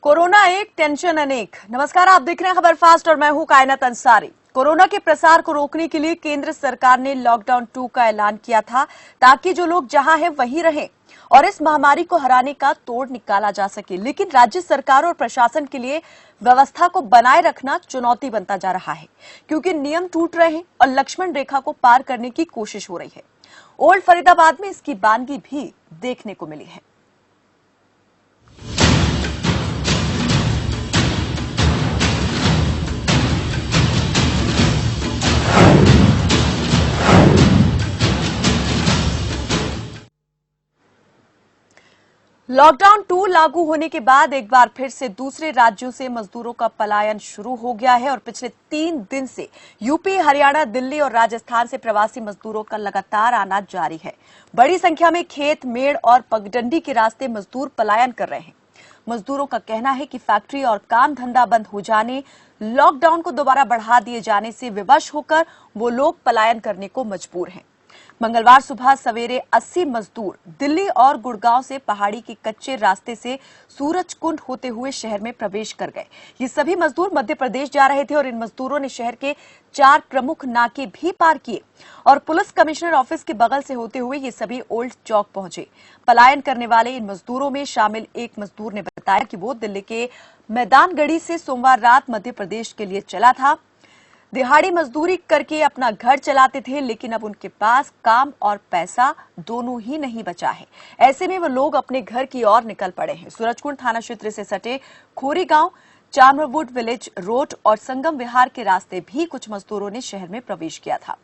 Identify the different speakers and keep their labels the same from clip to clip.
Speaker 1: Corona एक, tension अनेक। नमस्कार, आप देख रहे हैं खबर फास्ट और मैं हूं कायनात अंसारी। कोरोना के प्रसार को रोकने के लिए केंद्र सरकार ने लॉकडाउन 2 का ऐलान किया था ताकि जो लोग जहां हैं वहीं रहें और इस महामारी को हराने का तोड़ निकाला जा सके। लेकिन राज्य सरकार और प्रशासन के लिए व्यवस्था को बनाए रखना चुनौती बनता जा रहा है, क्योंकि नियम टूट रहे हैं और लक्ष्मण रेखा को पार करने की कोशिश हो रही है। ओल्ड फरीदाबाद में इसकी बानगी भी देखने को मिली है। लॉकडाउन 2 लागू होने के बाद एक बार फिर से दूसरे राज्यों से मजदूरों का पलायन शुरू हो गया है और पिछले 3 दिन से यूपी, हरियाणा, दिल्ली और राजस्थान से प्रवासी मजदूरों का लगातार आना जारी है। बड़ी संख्या में खेत, मेड़ और पगडंडी के रास्ते मजदूर पलायन कर रहे हैं। मजदूरों का कहना है कि फैक्ट्री और काम धंधा बंद हो जाने, लॉकडाउन को दोबारा बढ़ा दिए जाने से विवश होकर वो लोग पलायन करने को मजबूर हैं। मंगलवार सुबह सवेरे 80 मजदूर दिल्ली और गुड़गांव से पहाड़ी के कच्चे रास्ते से सूरजकुंड होते हुए शहर में प्रवेश कर गए। ये सभी मजदूर मध्य प्रदेश जा रहे थे और इन मजदूरों ने शहर के 4 प्रमुख नाके भी पार किए और पुलिस कमिश्नर ऑफिस के बगल से होते हुए ये सभी ओल्ड चौक पहुंचे। पलायन करने वाले इन मजदूरों में शामिल एक मजदूर ने बताया कि वो दिल्ली के मैदानगढ़ी से सोमवार रात मध्य प्रदेश के लिए चला था। दिहाड़ी मजदूरी करके अपना घर चलाते थे, लेकिन अब उनके पास काम और पैसा दोनों ही नहीं बचा है। ऐसे में वो लोग अपने घर की ओर निकल पड़े हैं। सूरजकुंड थाना क्षेत्र से सटे खोरी गांव, चामरवुड विलेज रोड और संगम विहार के रास्ते भी कुछ मजदूरों ने शहर में प्रवेश किया था।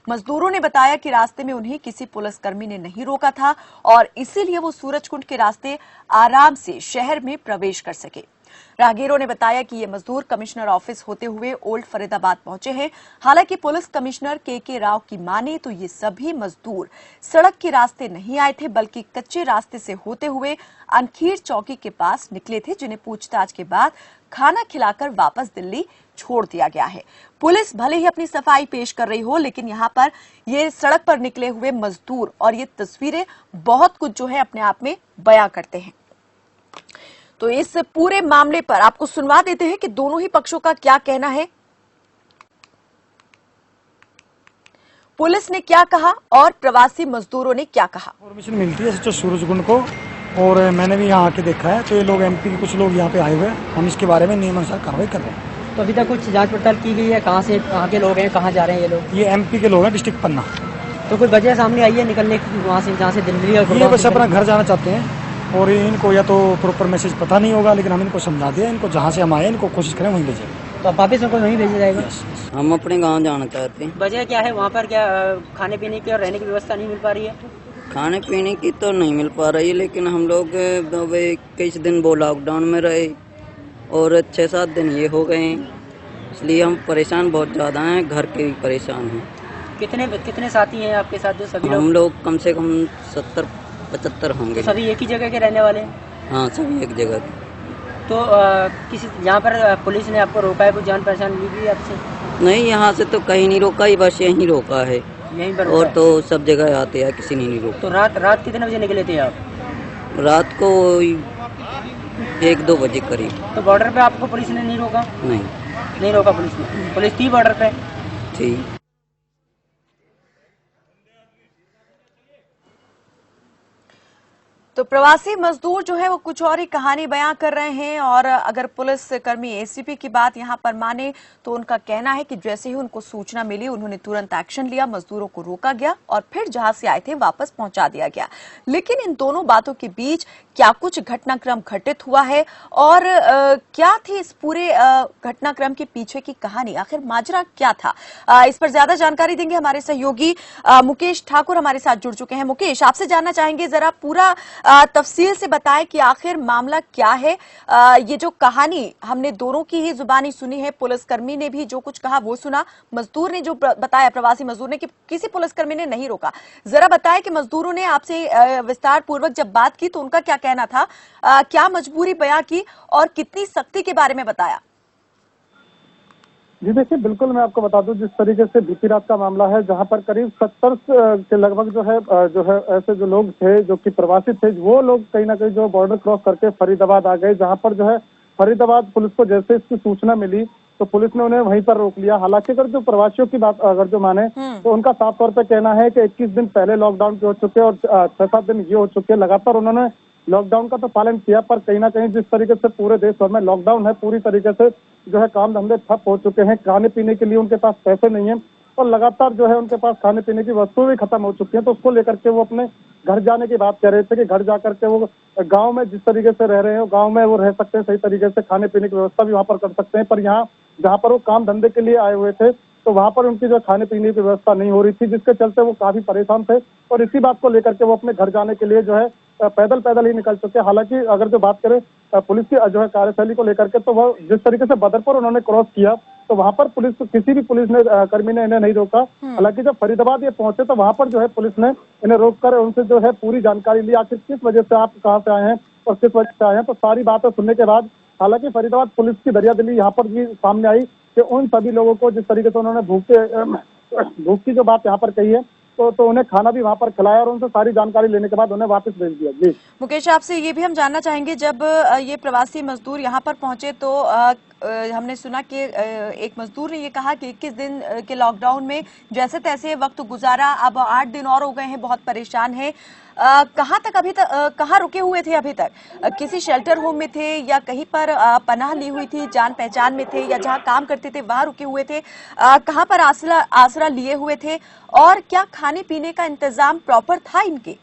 Speaker 1: मजदूरों ने बताया कि रास्ते में उन्हें किसी पुलिसकर्मी ने नहीं रोका था और इसीलिए वो सूरजकुंड के रास्ते आराम से शहर में प्रवेश कर सके। राहगीरों ने बताया कि ये मजदूर कमिश्नर ऑफिस होते हुए ओल्ड फरीदाबाद पहुंचे हैं। हालांकि पुलिस कमिश्नर के राव की माने तो ये सभी मजदूर सड़क के रास्ते नहीं आए थे, बल्कि कच्चे रास्ते से होते हुए अनखीर चौकी के पास निकले थे, जिन्हें पूछताछ के बाद खाना खिलाकर वापस दिल्ली छोड़ दिया गया है। पुलिस भले ही अपनी सफाई पेश कर रही हो, लेकिन यहाँ पर ये सड़क पर निकले हुए मजदूर और ये तस्वीरें बहुत कुछ जो है अपने आप में बयां करते हैं। तो इस पूरे मामले पर आपको सुनवा देते हैं कि दोनों ही पक्षों का क्या कहना है, पुलिस ने क्या कहा और प्रवासी मजदूरों ने क्या कहा।
Speaker 2: इन्फॉर्मेशन मिलती है सूरजकुंड को और मैंने भी यहाँ आके देखा है, तो ये लोग एमपी के कुछ लोग यहाँ पे आए हुए हैं। हम इसके बारे में नियमानुसार कार्रवाई कर रहे हैं।
Speaker 3: तो अभी तक कुछ जांच पड़ताल की गई है? कहाँ के लोग हैं, कहाँ जा रहे हैं ये लोग?
Speaker 2: ये एमपी के लोग हैं, डिस्ट्रिक्ट पन्ना।
Speaker 3: तो कोई वजह सामने आई है निकलने की वहाँ से, जहाँ से दिल्ली और
Speaker 2: ये बस अपना घर जाना चाहते हैं और इनको या तो प्रॉपर मैसेज पता नहीं होगा, लेकिन हम इनको समझा दिया, इनको जहाँ से हम आए इनको कोशिश करें वहीं भेजें।
Speaker 3: तो अब वापिस उनको वहीं भेजा जाएगा?
Speaker 4: हम अपने गांव जाना चाहते हैं।
Speaker 3: वजह क्या है वहाँ पर? क्या खाने पीने की और रहने की व्यवस्था नहीं मिल पा रही है?
Speaker 4: खाने पीने की तो नहीं मिल पा रही है, लेकिन हम लोग कुछ दिन वो लॉकडाउन में रहे और 6-7 दिन ये हो गए, इसलिए हम परेशान बहुत ज़्यादा हैं, घर के परेशान हैं।
Speaker 3: कितने साथी हैं आपके साथ जो सभी लोग?
Speaker 4: हम लोग कम से कम 70-75 होंगे।
Speaker 3: तो सभी एक ही जगह के रहने वाले हैं?
Speaker 4: हाँ, सभी एक जगह के।
Speaker 3: तो किसी यहाँ पर पुलिस ने आपको रोका है, कोई जान पहचान ली गई आपसे?
Speaker 4: नहीं, यहाँ से तो कहीं नहीं रोका, ही बस यहीं रोका है।
Speaker 3: यहीं पर?
Speaker 4: और तो सब जगह आते हैं, किसी ने नहीं रोका।
Speaker 3: तो रात कितने बजे निकले थे आप?
Speaker 4: रात को 1-2 बजे करीब।
Speaker 3: तो बॉर्डर पे आपको पुलिस ने नहीं रोका? नहीं रोका पुलिस ने? पुलिस थी बॉर्डर पे?
Speaker 4: थी।
Speaker 1: तो प्रवासी मजदूर जो है वो कुछ और ही कहानी बयां कर रहे हैं और अगर पुलिस कर्मी एसीपी की बात यहां पर माने तो उनका कहना है कि जैसे ही उनको सूचना मिली उन्होंने तुरंत एक्शन लिया, मजदूरों को रोका गया और फिर जहां से आए थे वापस पहुंचा दिया गया। लेकिन इन दोनों बातों के बीच क्या कुछ घटनाक्रम घटित हुआ है और क्या थी इस पूरे घटनाक्रम के पीछे की कहानी, आखिर माजरा क्या था? इस पर ज्यादा जानकारी देंगे हमारे सहयोगी मुकेश ठाकुर हमारे साथ जुड़ चुके हैं। मुकेश, आपसे जानना चाहेंगे, जरा पूरा तफसील से बताएं कि आखिर मामला क्या है। ये जो कहानी हमने दोनों की ही जुबानी सुनी है, पुलिसकर्मी ने भी जो कुछ कहा वो सुना, मजदूर ने जो बताया, प्रवासी मजदूर ने, कि किसी पुलिसकर्मी ने नहीं रोका। जरा बताएं कि मजदूरों ने आपसे विस्तार पूर्वक जब बात की तो उनका क्या कहना था, क्या मजबूरी बयां की और कितनी सख्ती के बारे में बताया?
Speaker 5: जी देखिए, बिल्कुल मैं आपको बता दूं, जिस तरीके से बीती रात का मामला है, जहां पर करीब 70 के लगभग जो है ऐसे जो लोग थे जो कि प्रवासी थे, वो लोग कहीं ना कहीं जो बॉर्डर क्रॉस करके फरीदाबाद आ गए, जहां पर जो है फरीदाबाद पुलिस को जैसे इसकी सूचना मिली तो पुलिस ने उन्हें वहीं पर रोक लिया। हालांकि अगर जो प्रवासियों की बात अगर जो माने तो उनका साफ तौर पे कहना है कि 21 दिन पहले लॉकडाउन के हो चुके और 6-7 दिन ये हो चुके हैं। लगातार उन्होंने लॉकडाउन का तो पालन किया, पर कहीं ना कहीं जिस तरीके से पूरे देश भर में लॉकडाउन है, पूरी तरीके से जो है काम धंधे ठप हो चुके हैं। खाने पीने के लिए उनके पास पैसे नहीं है और लगातार जो है उनके पास खाने पीने की वस्तुएं भी खत्म हो चुकी हैं। तो उसको लेकर के वो अपने घर जाने की बात कर रहे थे कि घर जाकर के वो गांव में जिस तरीके से रह रहे हैं गांव में वो रह सकते हैं, सही तरीके से खाने पीने की व्यवस्था भी वहां पर कर सकते हैं। पर यहाँ जहाँ पर वो काम धंधे के लिए आए हुए थे तो वहां पर उनकी जो खाने पीने की व्यवस्था नहीं हो रही थी, जिसके चलते वो काफी परेशान थे और इसी बात को लेकर के वो अपने घर जाने के लिए जो है पैदल ही निकल चुके। हालांकि अगर जो बात करें पुलिस की जो है कार्यशैली को लेकर के, तो वह जिस तरीके से बदरपुर उन्होंने क्रॉस किया तो वहां पर पुलिस किसी भी पुलिस ने कर्मी ने इन्हें नहीं रोका। हालांकि जब फरीदाबाद ये पहुंचे तो वहां पर जो है पुलिस ने इन्हें रोककर उनसे जो है पूरी जानकारी ली, आखिर किस वजह से आप कहाँ से आए हैं और किस वजह से आए हैं। तो सारी बातें सुनने के बाद हालांकि फरीदाबाद पुलिस की दरियादिली यहाँ पर भी सामने आई कि उन सभी लोगों को जिस तरीके से उन्होंने भूख की जो बात यहाँ पर कही है तो उन्हें खाना भी वहां पर खिलाया और उनसे सारी जानकारी लेने के बाद उन्हें वापस भेज दिया। जी
Speaker 1: मुकेश, आपसे ये भी हम जानना चाहेंगे, जब ये प्रवासी मजदूर यहाँ पर पहुंचे तो हमने सुना कि एक मजदूर ने ये कहा कि 21 दिन के लॉकडाउन में जैसे तैसे वक्त गुजारा, अब 8 दिन और हो गए हैं, बहुत परेशान हैं। कहाँ तक अभी तक कहाँ रुके हुए थे अभी तक? किसी शेल्टर होम में थे या कहीं पर पनाह ली हुई थी, जान पहचान में थे या जहाँ काम करते थे वहां रुके हुए थे? कहाँ पर आसरा लिए हुए थे और क्या खाने पीने का इंतजाम प्रॉपर था इनके?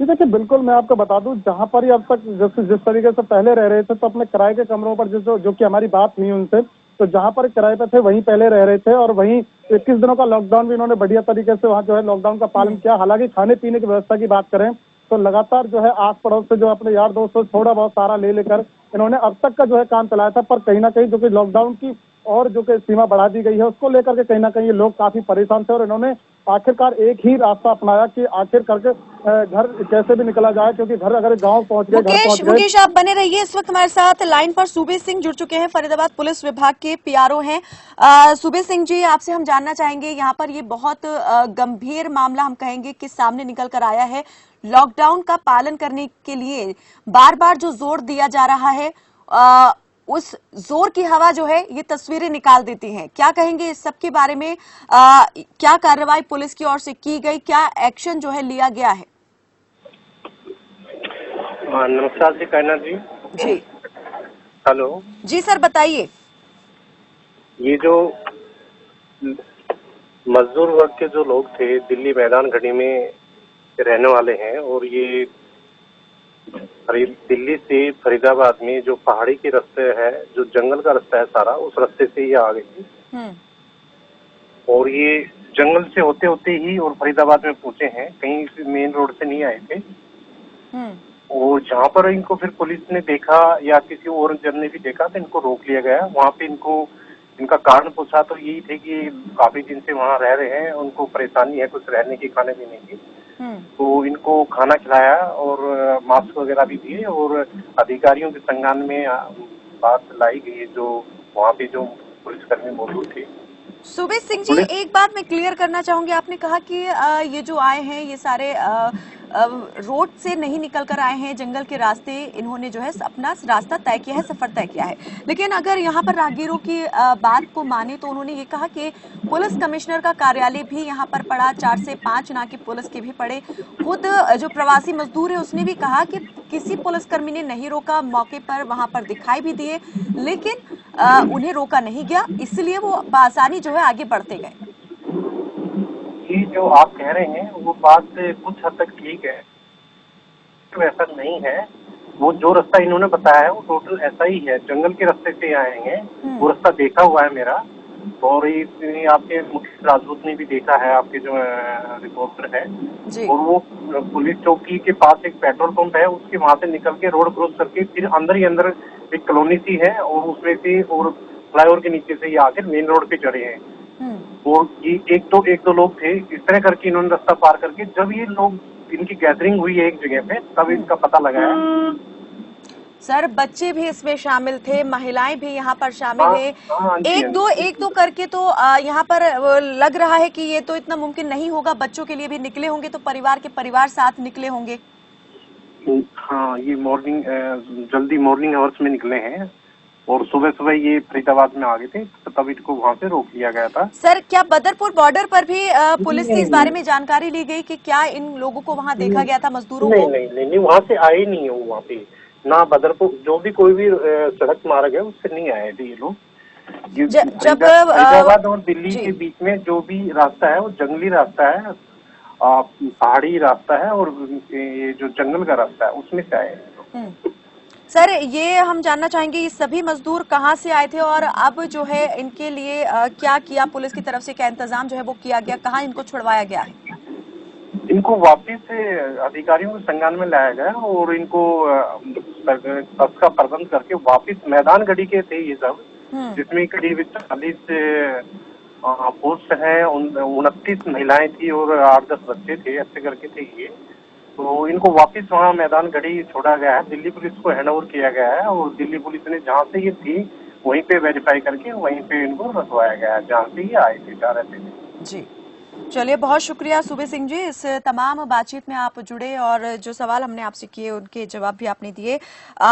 Speaker 5: देखिए बिल्कुल मैं आपको बता दूं, जहां पर ही अब तक जिस तरीके से पहले रह रहे थे तो अपने किराए के कमरों पर जो कि हमारी बात हुई उनसे, तो जहां पर किराए पे थे वहीं पहले रह रहे थे और वहीं 21 दिनों का लॉकडाउन भी इन्होंने बढ़िया तरीके से वहां जो है लॉकडाउन का पालन किया। हालांकि खाने पीने की व्यवस्था की बात करें तो लगातार जो है आस पड़ोस से जो अपने यार दोस्तों थोड़ा बहुत सारा ले लेकर इन्होंने अब तक का जो है काम चलाया था। पर कहीं ना कहीं जो कि लॉकडाउन की और जो कि सीमा बढ़ा दी गई है उसको लेकर के कहीं ना कहीं ये लोग काफी परेशान थे और इन्होंने आखिरकार एक ही रास्ता अपनाया कि आखिर करके घर कैसे भी निकला जाए, क्योंकि घर अगर गांव पहुंच गए।
Speaker 1: मुकेश आप बने रहिए, इस वक्त हमारे साथ लाइन पर सूबे सिंह जुड़ चुके हैं, फरीदाबाद पुलिस विभाग के पीआरओ हैं। सूबे सिंह जी, आपसे हम जानना चाहेंगे, यहाँ पर ये बहुत गंभीर मामला हम कहेंगे कि सामने निकल कर आया है। लॉकडाउन का पालन करने के लिए बार बार जो जोर दिया जा रहा है उस जोर की हवा जो है ये तस्वीरें निकाल देती हैं। क्या कहेंगे इस सब के बारे में? क्या कार्रवाई पुलिस की ओर से की गई, क्या एक्शन जो है लिया गया है?
Speaker 6: नमस्कार जी, कायना जी।
Speaker 1: जी
Speaker 6: हेलो
Speaker 1: जी सर, बताइए।
Speaker 6: ये जो मजदूर वर्ग के जो लोग थे दिल्ली मैदान घड़ी में रहने वाले हैं और ये दिल्ली से फरीदाबाद में जो पहाड़ी के रास्ते है, जो जंगल का रास्ता है सारा, उस रास्ते से ये आ गई थी और ये जंगल से होते होते ही और फरीदाबाद में पहुंचे हैं, कहीं मेन रोड से नहीं आए थे। और जहाँ पर इनको फिर पुलिस ने देखा या किसी और जन ने भी देखा तो इनको रोक लिया गया। वहाँ पे इनका कारण पूछा तो यही थे कि काफी दिन से वहाँ रह रहे हैं, उनको परेशानी है कुछ रहने की, खाने पीने की। तो इनको खाना खिलाया और मास्क वगैरह भी दिए और अधिकारियों के संज्ञान में बात लाई गई, जो वहाँ पे जो पुलिसकर्मी मौजूद थे।
Speaker 1: सुबेश सिंह जी, एक बात मैं क्लियर करना चाहूंगी, आपने कहा कि ये जो आए हैं ये सारे रोड से नहीं निकल कर आए हैं, जंगल के रास्ते इन्होंने जो है अपना रास्ता तय किया है, सफर तय किया है। लेकिन अगर यहाँ पर राहगीरों की बात को माने तो उन्होंने ये कहा कि पुलिस कमिश्नर का कार्यालय भी यहाँ पर पड़ा, 4 से 5 नाके पुलिस के भी पड़े। खुद जो प्रवासी मजदूर है उसने भी कहा कि किसी पुलिसकर्मी ने नहीं रोका, मौके पर वहां पर दिखाई भी दिए लेकिन उन्हें रोका नहीं गया, इसलिए वो आसानी जो है आगे बढ़ते गए।
Speaker 6: ये जो आप कह रहे हैं वो बात कुछ हद तक ठीक है, तो ऐसा नहीं है। वो जो रास्ता इन्होंने बताया है वो टोटल ऐसा ही है, जंगल के रास्ते से आएंगे। वो रास्ता देखा हुआ है मेरा और ये आपके मुख्य राजदूत ने भी देखा है, आपके जो रिपोर्टर है। और वो पुलिस चौकी के पास एक पेट्रोल पंप है, उसके वहां से निकल के रोड क्रॉस करके फिर अंदर ही अंदर एक कॉलोनी सी है और उसमें से और फ्लाईओवर के नीचे से ये आकर मेन रोड पे चढ़े हैं। और ये एक दो लोग थे, इस तरह करके इन्होंने रास्ता पार करके जब ये लोग इनकी गैदरिंग हुई है एक जगह पे तब इनका पता लगाया।
Speaker 1: सर बच्चे भी इसमें शामिल थे, महिलाएं भी यहाँ पर शामिल है। एक दो करके तो यहाँ पर लग रहा है कि ये तो इतना मुमकिन नहीं होगा, बच्चों के लिए भी निकले होंगे तो परिवार के परिवार साथ निकले होंगे।
Speaker 6: हाँ, ये जल्दी मॉर्निंग आवर्स में निकले हैं और सुबह सुबह ये फरीदाबाद में आ गए थे, तो तब इनको वहाँ से रोक लिया गया था।
Speaker 1: सर, क्या बदरपुर बॉर्डर पर भी पुलिस से इस बारे में जानकारी ली गई कि क्या इन लोगों को वहां देखा गया था, मजदूरों
Speaker 6: नहीं
Speaker 1: को?
Speaker 6: नहीं नहीं नहीं, वहाँ से आए नहीं है वो, वहाँ पे ना बदरपुर जो भी कोई भी सड़क मार्ग है उससे नहीं आए थे ये लोग।
Speaker 1: जब
Speaker 6: फरीदाबाद और दिल्ली
Speaker 1: जी।
Speaker 6: के बीच में जो भी रास्ता है वो जंगली रास्ता है, पहाड़ी रास्ता है और ये जो जंगल का रास्ता है उसमें से आए हैं।
Speaker 1: सर, ये हम जानना चाहेंगे ये सभी मजदूर कहाँ से आए थे और अब जो है इनके लिए क्या किया पुलिस की तरफ से, क्या इंतजाम जो है वो किया गया, कहाँ इनको छुड़वाया गया है?
Speaker 6: इनको वापिस अधिकारियों के संज्ञान में लाया गया और इनको बस का प्रबंध करके वापिस मैदान गढ़ी के थे ये सब, जिसमें करीब 40 पुरुष हैं, 29 महिलाएं थी और 8-10 बच्चे थे, ऐसे करके थे ये। तो इनको वापिस वहाँ मैदान गढ़ी छोड़ा गया है, दिल्ली पुलिस को हैंड ओवर किया गया है और दिल्ली पुलिस ने जहाँ से ये थी वहीं पे वेरीफाई करके वहीं पे इनको रखवाया गया है जहाँ से ये आए थे, जा रहे थे।
Speaker 1: जी, चलिए, बहुत शुक्रिया सुबे सिंह जी, इस तमाम बातचीत में आप जुड़े और जो सवाल हमने आपसे किए उनके जवाब भी आपने दिए।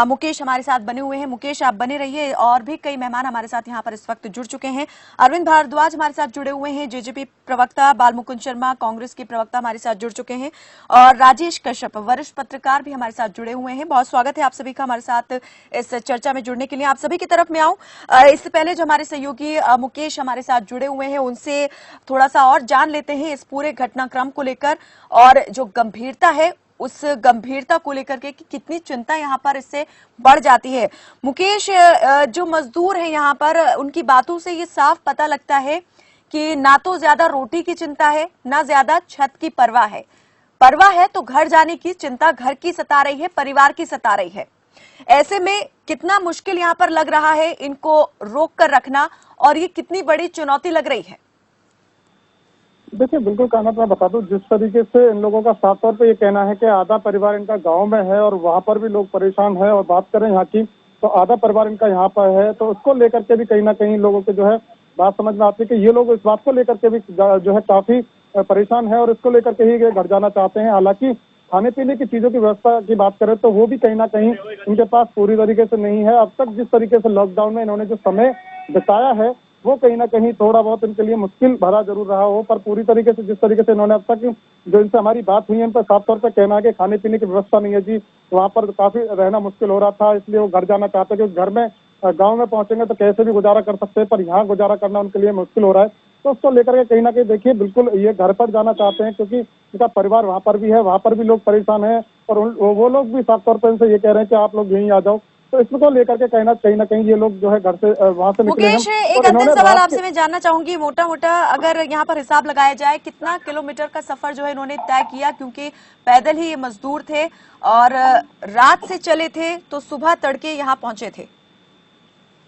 Speaker 1: मुकेश हमारे साथ बने हुए हैं। मुकेश, आप बने रहिए, और भी कई मेहमान हमारे साथ यहाँ पर इस वक्त जुड़ चुके हैं। अरविंद भारद्वाज हमारे साथ जुड़े हुए हैं, जेजेपी प्रवक्ता बालमुकुंद शर्मा कांग्रेस के प्रवक्ता हमारे साथ जुड़ चुके हैं, और राजेश कश्यप वरिष्ठ पत्रकार भी हमारे साथ जुड़े हुए हैं। बहुत स्वागत है आप सभी का हमारे साथ इस चर्चा में जुड़ने के लिए। आप सभी की तरफ में आऊं, इससे पहले जो हमारे सहयोगी मुकेश हमारे साथ जुड़े हुए हैं उनसे थोड़ा सा और जान लेते हैं इस पूरे घटनाक्रम को लेकर और जो गंभीरता है उस गंभीरता को लेकर के कि कितनी चिंता यहाँ पर इससे बढ़ जाती है। मुकेश, जो मजदूर हैं यहाँ पर, उनकी बातों से ये साफ पता लगता है कि ना तो ज्यादा रोटी की चिंता है, ना ज्यादा छत की परवाह है। परवाह है तो घर जाने की चिंता घर की सता रही है, परिवार की सता रही है। ऐसे में कितना मुश्किल यहाँ पर लग रहा है इनको रोक कर रखना, और ये कितनी बड़ी चुनौती लग रही है?
Speaker 5: देखिए, बिल्कुल कहना मैं बता दूं, जिस तरीके से इन लोगों का साफ तौर पे ये कहना है कि आधा परिवार इनका गांव में है और वहां पर भी लोग परेशान है, और बात करें यहाँ की तो आधा परिवार इनका यहाँ पर है, तो उसको लेकर के भी कहीं ना कहीं लोगों के जो है बात समझ में आती है कि ये लोग इस बात को लेकर के भी जो है काफी परेशान है और इसको लेकर के ही घर जाना चाहते हैं। हालांकि खाने पीने की चीजों की व्यवस्था की बात करें तो वो भी कहीं ना कहीं इनके पास पूरी तरीके से नहीं है। अब तक जिस तरीके से लॉकडाउन में इन्होंने जो समय बिताया है वो कहीं ना कहीं थोड़ा बहुत इनके लिए मुश्किल भरा जरूर रहा हो, पर पूरी तरीके से जिस तरीके से इन्होंने अब तक जो इनसे हमारी बात हुई है, इन पर साफ तौर पर कहना है कि खाने पीने की व्यवस्था नहीं है जी, वहाँ पर काफी रहना मुश्किल हो रहा था, इसलिए वो घर जाना चाहते हैं। क्योंकि घर में गाँव में पहुंचेंगे तो कैसे भी गुजारा कर सकते हैं, पर यहाँ गुजारा करना उनके लिए मुश्किल हो रहा है। तो उसको लेकर के कहीं ना कहीं देखिए, बिल्कुल ये घर पर जाना चाहते हैं क्योंकि इनका परिवार वहाँ पर भी है, वहाँ पर भी लोग परेशान है और वो लोग भी साफ तौर पर इनसे ये कह रहे हैं कि आप लोग यहीं आ जाओ। तो इसको लेकर के कहीं ना कहीं ये लोग जो है घर से वहाँ से निकले हैं।
Speaker 1: मुकेश, एक अंतिम सवाल आपसे मैं जानना चाहूंगी, मोटा मोटा अगर यहाँ पर हिसाब लगाया जाए कितना किलोमीटर का सफर जो है इन्होंने तय किया, क्योंकि पैदल ही ये मजदूर थे और रात से चले थे तो सुबह तड़के यहाँ पहुंचे थे?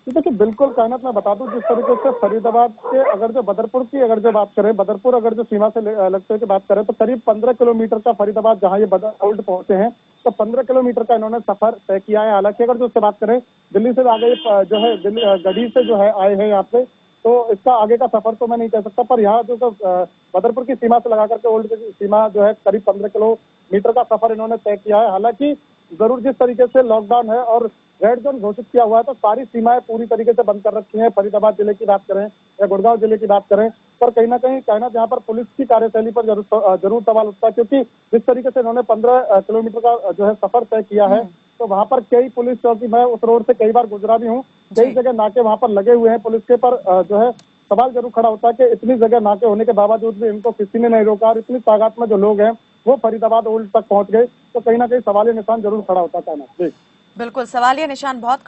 Speaker 5: देखिए, बिल्कुल कहना मैं बता दूं, जिस तरीके से फरीदाबाद के अगर जो बदरपुर की अगर जो बात करें, बदरपुर अगर जो सीमा से लगते हुए बात करें तो करीब 15 किलोमीटर का फरीदाबाद जहां ये ओल्ड पहुंचे हैं, तो 15 किलोमीटर का इन्होंने सफर तय किया है। हालांकि अगर जो उससे बात करें दिल्ली से आगे जो है गढ़ी से जो है आए हैं यहाँ पे, तो इसका आगे का सफर तो मैं नहीं कह सकता, पर यहाँ जो बदरपुर की सीमा से लगा करके ओल्ड की सीमा जो है करीब 15 किलोमीटर का सफर इन्होंने तय किया है। हालांकि जरूर जिस तरीके से लॉकडाउन है और रेड जोन घोषित किया हुआ है तो सारी सीमाएं पूरी तरीके से बंद कर रखी हैं। फरीदाबाद जिले की बात करें या गुड़गांव जिले की बात करें, पर कहीं ना कहीं कहना जहाँ पर पुलिस की कार्यशैली पर जरूर सवाल उठता है, क्योंकि जिस तरीके से इन्होंने 15 किलोमीटर का जो है सफर तय किया है, तो वहाँ पर कई पुलिस चौकी, मैं उस रोड से कई बार गुजरा भी हूँ, कई जगह नाके वहाँ पर लगे हुए हैं पुलिस के, पर जो है सवाल जरूर खड़ा होता है कि इतनी जगह नाके होने के बावजूद भी इनको किसी ने नहीं रोका और इतनी तादाद में जो लोग हैं वो फरीदाबाद ओल्ड तक पहुंच गए, तो कहीं ना कहीं सवालिया निशान जरूर खड़ा होता है। जी
Speaker 1: बिल्कुल, सवालिया निशान बहुत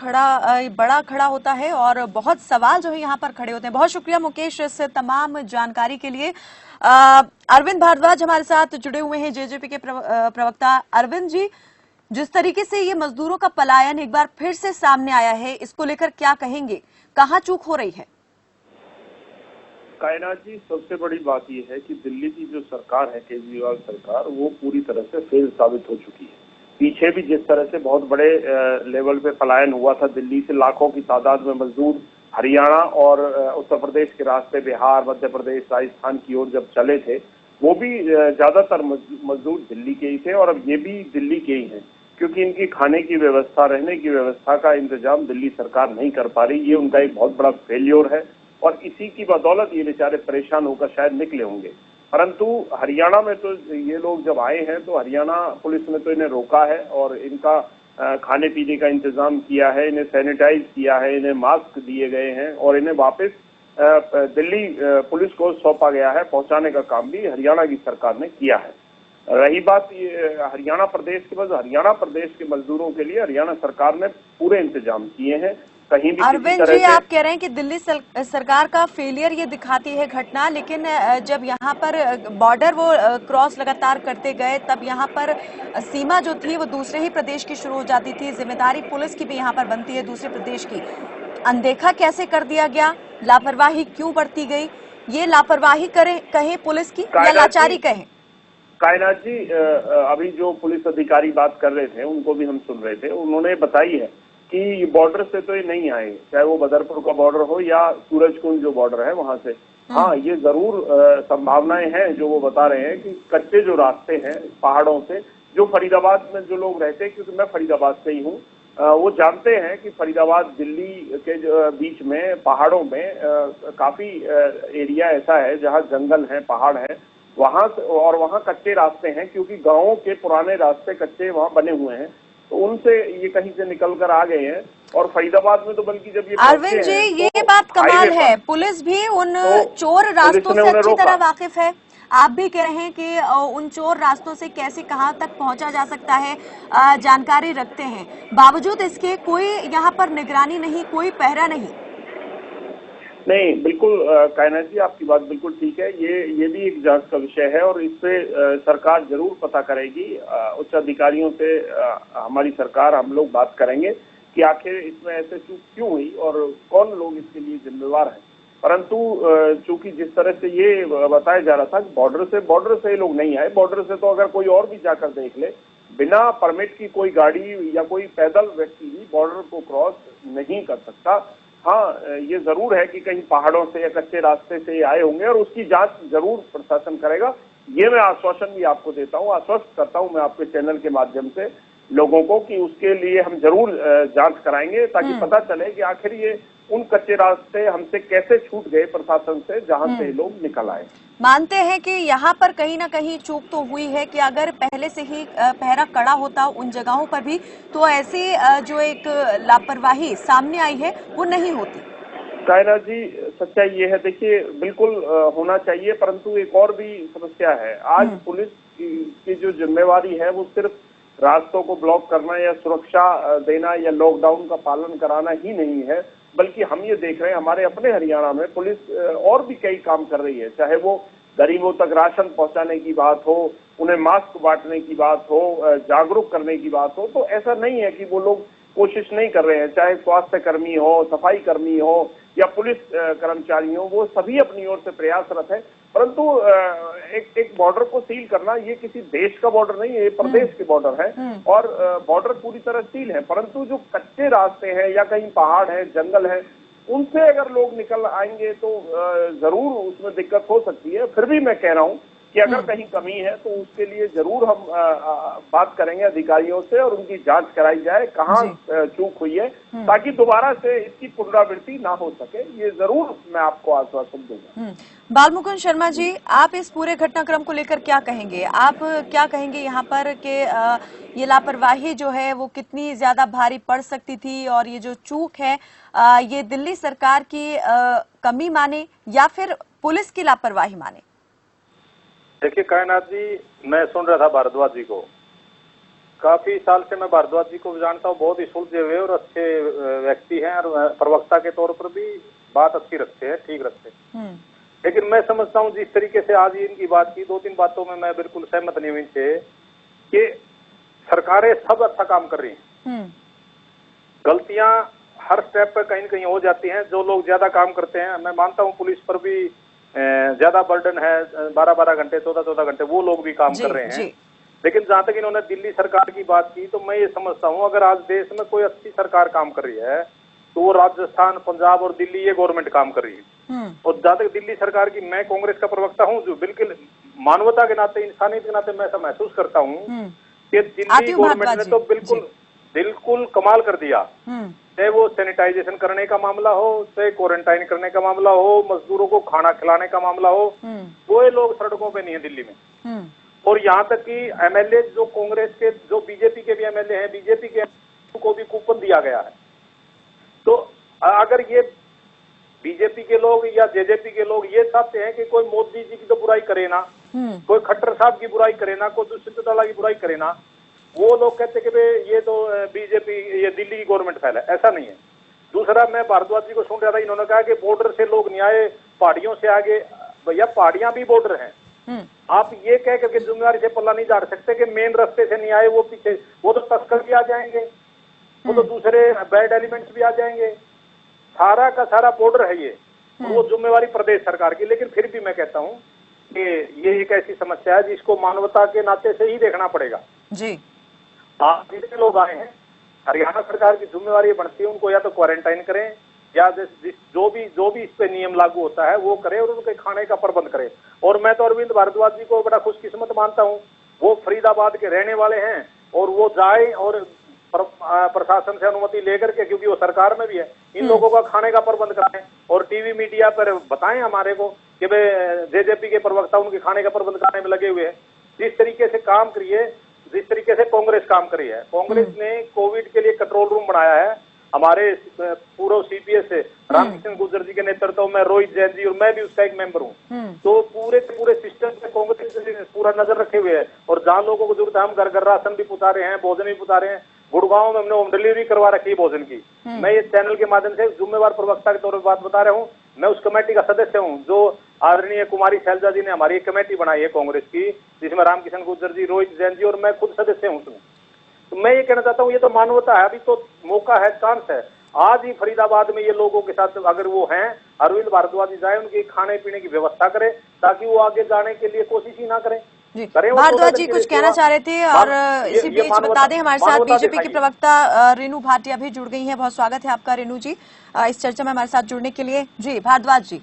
Speaker 1: बड़ा खड़ा होता है और बहुत सवाल जो है यहाँ पर खड़े होते हैं। बहुत शुक्रिया मुकेश इस तमाम जानकारी के लिए। अरविंद भारद्वाज हमारे साथ जुड़े हुए हैं, जेजेपी के प्रवक्ता। अरविंद जी, जिस तरीके से ये मजदूरों का पलायन एक बार फिर से सामने आया है, इसको लेकर क्या कहेंगे, कहाँ चूक हो रही है?
Speaker 7: कायनात जी, सबसे बड़ी बात यह है कि दिल्ली की जो सरकार है, केजरीवाल सरकार, वो पूरी तरह से फेल साबित हो चुकी है। पीछे भी जिस तरह से बहुत बड़े लेवल पे पलायन हुआ था दिल्ली से, लाखों की तादाद में मजदूर हरियाणा और उत्तर प्रदेश के रास्ते बिहार, मध्य प्रदेश, राजस्थान की ओर जब चले थे, वो भी ज्यादातर मजदूर दिल्ली के ही थे और अब ये भी दिल्ली के ही हैं, क्योंकि इनकी खाने की व्यवस्था, रहने की व्यवस्था का इंतजाम दिल्ली सरकार नहीं कर पा रही। ये उनका एक बहुत बड़ा फेल्योर है और इसी की बदौलत ये बेचारे परेशान होकर शायद निकले होंगे। परंतु हरियाणा में तो ये लोग जब आए हैं तो हरियाणा पुलिस ने तो इन्हें रोका है और इनका खाने पीने का इंतजाम किया है, इन्हें सैनिटाइज किया है, इन्हें मास्क दिए गए हैं और इन्हें वापस दिल्ली पुलिस को सौंपा गया है। पहुंचाने का काम भी हरियाणा की सरकार ने किया है। रही बात ये हरियाणा प्रदेश के, बस हरियाणा प्रदेश के मजदूरों के लिए हरियाणा सरकार ने पूरे इंतजाम किए हैं। कहीं भी
Speaker 1: अरविंद जी, आप कह रहे हैं कि दिल्ली सरकार का फेलियर ये दिखाती है घटना, लेकिन जब यहाँ पर बॉर्डर वो क्रॉस लगातार करते गए तब यहाँ पर सीमा जो थी वो दूसरे ही प्रदेश की शुरू हो जाती थी। जिम्मेदारी पुलिस की भी यहाँ पर बनती है दूसरे प्रदेश की। अनदेखा कैसे कर दिया गया? लापरवाही क्यों बरती गई? ये लापरवाही कहें पुलिस की या लाचारी कहें?
Speaker 7: कायनाथ जी, अभी जो पुलिस अधिकारी बात कर रहे थे उनको भी हम सुन रहे थे। उन्होंने बताई है कि बॉर्डर से तो ये नहीं आए, चाहे वो बदरपुर का बॉर्डर हो या सूरजकुंड जो बॉर्डर है वहां से। हाँ, ये जरूर संभावनाएं हैं जो वो बता रहे हैं कि कच्चे जो रास्ते हैं पहाड़ों से, जो फरीदाबाद में जो लोग रहते हैं, क्योंकि मैं फरीदाबाद से ही हूँ, वो जानते हैं कि फरीदाबाद दिल्ली के बीच में पहाड़ों में काफी एरिया ऐसा है जहाँ जंगल है, पहाड़ है, वहां और वहां कच्चे रास्ते हैं, क्योंकि गांवों के पुराने रास्ते कच्चे वहां बने हुए हैं, तो उनसे ये कहीं से निकल कर आ गए हैं। और फरीदाबाद में तो बल्कि जब ये
Speaker 1: अरविंद जी, ये बात कमाल है, पुलिस भी उन चोर रास्तों से अच्छी तरह वाकिफ है। आप भी कह रहे हैं कि उन चोर रास्तों से कैसे कहां तक पहुंचा जा सकता है जानकारी रखते हैं, बावजूद इसके कोई यहाँ पर निगरानी नहीं, कोई पहरा नहीं।
Speaker 7: नहीं, बिल्कुल कायनाथ जी, आपकी बात बिल्कुल ठीक है। ये भी एक जांच का विषय है और इस पे सरकार जरूर पता करेगी। उच्च अधिकारियों से हमारी सरकार, हम लोग बात करेंगे कि आखिर इसमें ऐसे चूक क्यों हुई और कौन लोग इसके लिए जिम्मेवार हैं। परंतु चूंकि जिस तरह से ये बताया जा रहा था कि बॉर्डर से लोग नहीं आए, बॉर्डर से तो अगर कोई और भी जाकर देख ले, बिना परमिट की कोई गाड़ी या कोई पैदल व्यक्ति भी बॉर्डर को क्रॉस नहीं कर सकता। हाँ, ये जरूर है कि कहीं पहाड़ों से या कच्चे रास्ते से आए होंगे और उसकी जांच जरूर प्रशासन करेगा। ये मैं आश्वासन भी आपको देता हूँ, आश्वस्त करता हूँ मैं आपके चैनल के माध्यम से लोगों को कि उसके लिए हम जरूर जांच कराएंगे, ताकि पता चले कि आखिर ये उन कच्चे रास्ते हमसे कैसे छूट गए प्रशासन से, जहां से लोग निकल आए।
Speaker 1: मानते हैं कि यहाँ पर कहीं ना कहीं चूक तो हुई है कि अगर पहले से ही पहरा कड़ा होता उन जगहों पर भी, तो ऐसी जो एक लापरवाही सामने आई है वो नहीं होती।
Speaker 7: कायनाथ जी, सच्चाई ये है, देखिए बिल्कुल होना चाहिए, परंतु एक और भी समस्या है। आज पुलिस की जो जिम्मेवारी है वो सिर्फ रास्तों को ब्लॉक करना या सुरक्षा देना या लॉकडाउन का पालन कराना ही नहीं है, बल्कि हम ये देख रहे हैं हमारे अपने हरियाणा में पुलिस और भी कई काम कर रही है। चाहे वो गरीबों तक राशन पहुंचाने की बात हो, उन्हें मास्क बांटने की बात हो, जागरूक करने की बात हो, तो ऐसा नहीं है कि वो लोग कोशिश नहीं कर रहे हैं। चाहे स्वास्थ्य कर्मी हो, सफाई कर्मी हो या पुलिस कर्मचारी हो, वो सभी अपनी ओर से प्रयासरत है। परंतु एक बॉर्डर को सील करना, ये किसी देश का बॉर्डर नहीं है, ये प्रदेश के बॉर्डर है और बॉर्डर पूरी तरह सील है। परंतु जो कच्चे रास्ते हैं या कहीं पहाड़ है, जंगल है, उनसे अगर लोग निकल आएंगे तो जरूर उसमें दिक्कत हो सकती है। फिर भी मैं कह रहा हूँ कि अगर कहीं कमी है तो उसके लिए जरूर हम बात करेंगे अधिकारियों से और उनकी जांच कराई जाए कहाँ चूक हुई है, ताकि दोबारा से इसकी पुनरावृत्ति ना हो सके। ये जरूर मैं आपको आश्वासन दूंगा।
Speaker 1: बालमुकुंद शर्मा जी, आप इस पूरे घटनाक्रम को लेकर क्या कहेंगे? आप क्या कहेंगे यहाँ पर कि ये लापरवाही जो है वो कितनी ज्यादा भारी पड़ सकती थी और ये जो चूक है ये दिल्ली सरकार की कमी माने या फिर पुलिस की लापरवाही माने?
Speaker 8: देखिए कायनाथ जी, मैं सुन रहा था भारद्वाज जी को, काफी साल से मैं भारद्वाज जी को जानता हूँ, बहुत ही सुलझे हुए और अच्छे व्यक्ति हैं और प्रवक्ता के तौर पर भी बात अच्छी रखते हैं, ठीक रखते हैं। लेकिन मैं समझता हूँ जिस तरीके से आज इनकी बात की, 2-3 बातों में मैं बिल्कुल सहमत नहीं हूँ इनसे कि सरकारें सब अच्छा काम कर रही हैं, गलतियां हर स्टेप पर कहीं न कहीं हो जाती हैं। जो लोग ज्यादा काम करते हैं, मैं मानता हूँ पुलिस पर भी ज्यादा बर्डन है, 12-12 घंटे 14-14 घंटे वो लोग भी काम कर रहे हैं। लेकिन जहां तक इन्होंने दिल्ली सरकार की बात की, तो मैं ये समझता हूँ अगर आज देश में कोई अच्छी सरकार काम कर रही है तो वो राजस्थान, पंजाब और दिल्ली ये गवर्नमेंट काम कर रही है। और जहां तक दिल्ली सरकार की, मैं कांग्रेस का प्रवक्ता हूँ, जो बिल्कुल मानवता के नाते, इंसानियत के नाते मैं ऐसा महसूस करता हूँ कि दिल्ली गवर्नमेंट ने तो बिल्कुल कमाल कर दिया। चाहे वो सैनिटाइजेशन करने का मामला हो, चाहे क्वारंटाइन करने का मामला हो, मजदूरों को खाना खिलाने का मामला हो, कोई लोग सड़कों पे नहीं है दिल्ली में। और यहाँ तक कि एमएलए जो कांग्रेस के, जो बीजेपी के भी एमएलए हैं, बीजेपी के को भी कूपन दिया गया है। तो अगर ये बीजेपी के लोग या जेजेपी के लोग ये चाहते हैं कि कोई मोदी जी की तो बुराई करे ना, कोई खट्टर साहब की बुराई करे ना, कोई दुष्यंत चौटाला की बुराई करे ना, वो लोग कहते कि भाई ये तो बीजेपी, ये दिल्ली की गवर्नमेंट फैला है। ऐसा नहीं है। दूसरा, मैं भारद्वाज जी को सुन रहा था, इन्होंने कहा कि बॉर्डर से लोग नहीं आए, पहाड़ियों से आगे। भैया पहाड़ियां भी बॉर्डर हैं। आप ये कह करके जिम्मेदारी से पल्ला नहीं झाड़ सकते कि मेन रास्ते से नहीं आए, वो पीछे, वो तो तस्कर भी आ जाएंगे, वो तो दूसरे बैड एलिमेंट्स भी आ जाएंगे। सारा का सारा बॉर्डर है ये, वो जिम्मेवारी प्रदेश सरकार की। लेकिन फिर भी मैं कहता हूँ कि ये एक ऐसी समस्या है जिसको मानवता के नाते से ही देखना पड़ेगा जी। आप जितने लोग आए हैं, हरियाणा सरकार की जिम्मेवारी बनती है उनको या तो क्वारंटाइन करें, या जो भी इस पे नियम लागू होता है वो करे, और उनके खाने का प्रबंध करे। और मैं तो अरविंद भारद्वाज जी को बड़ा खुशकिस्मत मानता हूँ, वो फरीदाबाद के रहने वाले हैं, और वो जाए और प्रशासन से अनुमति लेकर के, क्योंकि वो सरकार में भी है, इन लोगों का खाने का प्रबंध कराएं और टीवी मीडिया पर बताएं हमारे को कि भाई जेजेपी के प्रवक्ता उनके खाने का प्रबंध कराने में लगे हुए हैं। जिस तरीके से काम करिए, जिस तरीके से कांग्रेस काम करी है, कांग्रेस ने कोविड के लिए कंट्रोल रूम बनाया है। हमारे पूर्व सीपीएस से रामकिशन गुर्जर जी के नेतृत्व में रोहित जैन जी और मैं भी उसका एक मेंबर हूँ। तो पूरे सिस्टम पे कांग्रेस पूरा नजर रखे हुए है, और जहाँ लोगों को जरूरत है हम घर घर राशन भी पहुंचा रहे हैं, भोजन भी पहुंचा रहे हैं। गुड़गांव में हमने होम डिलीवरी करवा रखी है भोजन की। मैं इस चैनल के माध्यम से जिम्मेवार प्रवक्ता के तौर पर बात बता रहा हूँ। मैं उस कमेटी का सदस्य हूँ जो आदरणीय कुमारी शैलजा जी ने हमारी एक कमेटी बनाई है कांग्रेस की, जिसमें रामकिशन गुर्जर जी, रोहित जैन जी और मैं खुद सदस्य हूँ उसमें। तो मैं ये कहना चाहता हूँ, ये तो मानवता है, अभी तो मौका है, चांस है। आज ही फरीदाबाद में ये लोगों के साथ अगर वो हैं, अरविंद भारद्वाज जी जाए, उनके खाने पीने की व्यवस्था करें, ताकि वो आगे जाने के लिए कोशिश ही ना करें।
Speaker 1: भारद्वाज जी कुछ कहना चाह रहे थे, और इसी बीच बता दें हमारे साथ बीजेपी की प्रवक्ता रेणु भाटिया भी जुड़ गई हैं। बहुत स्वागत है आपका रेणु जी इस चर्चा में हमारे साथ जुड़ने के लिए। जी भारद्वाज जी।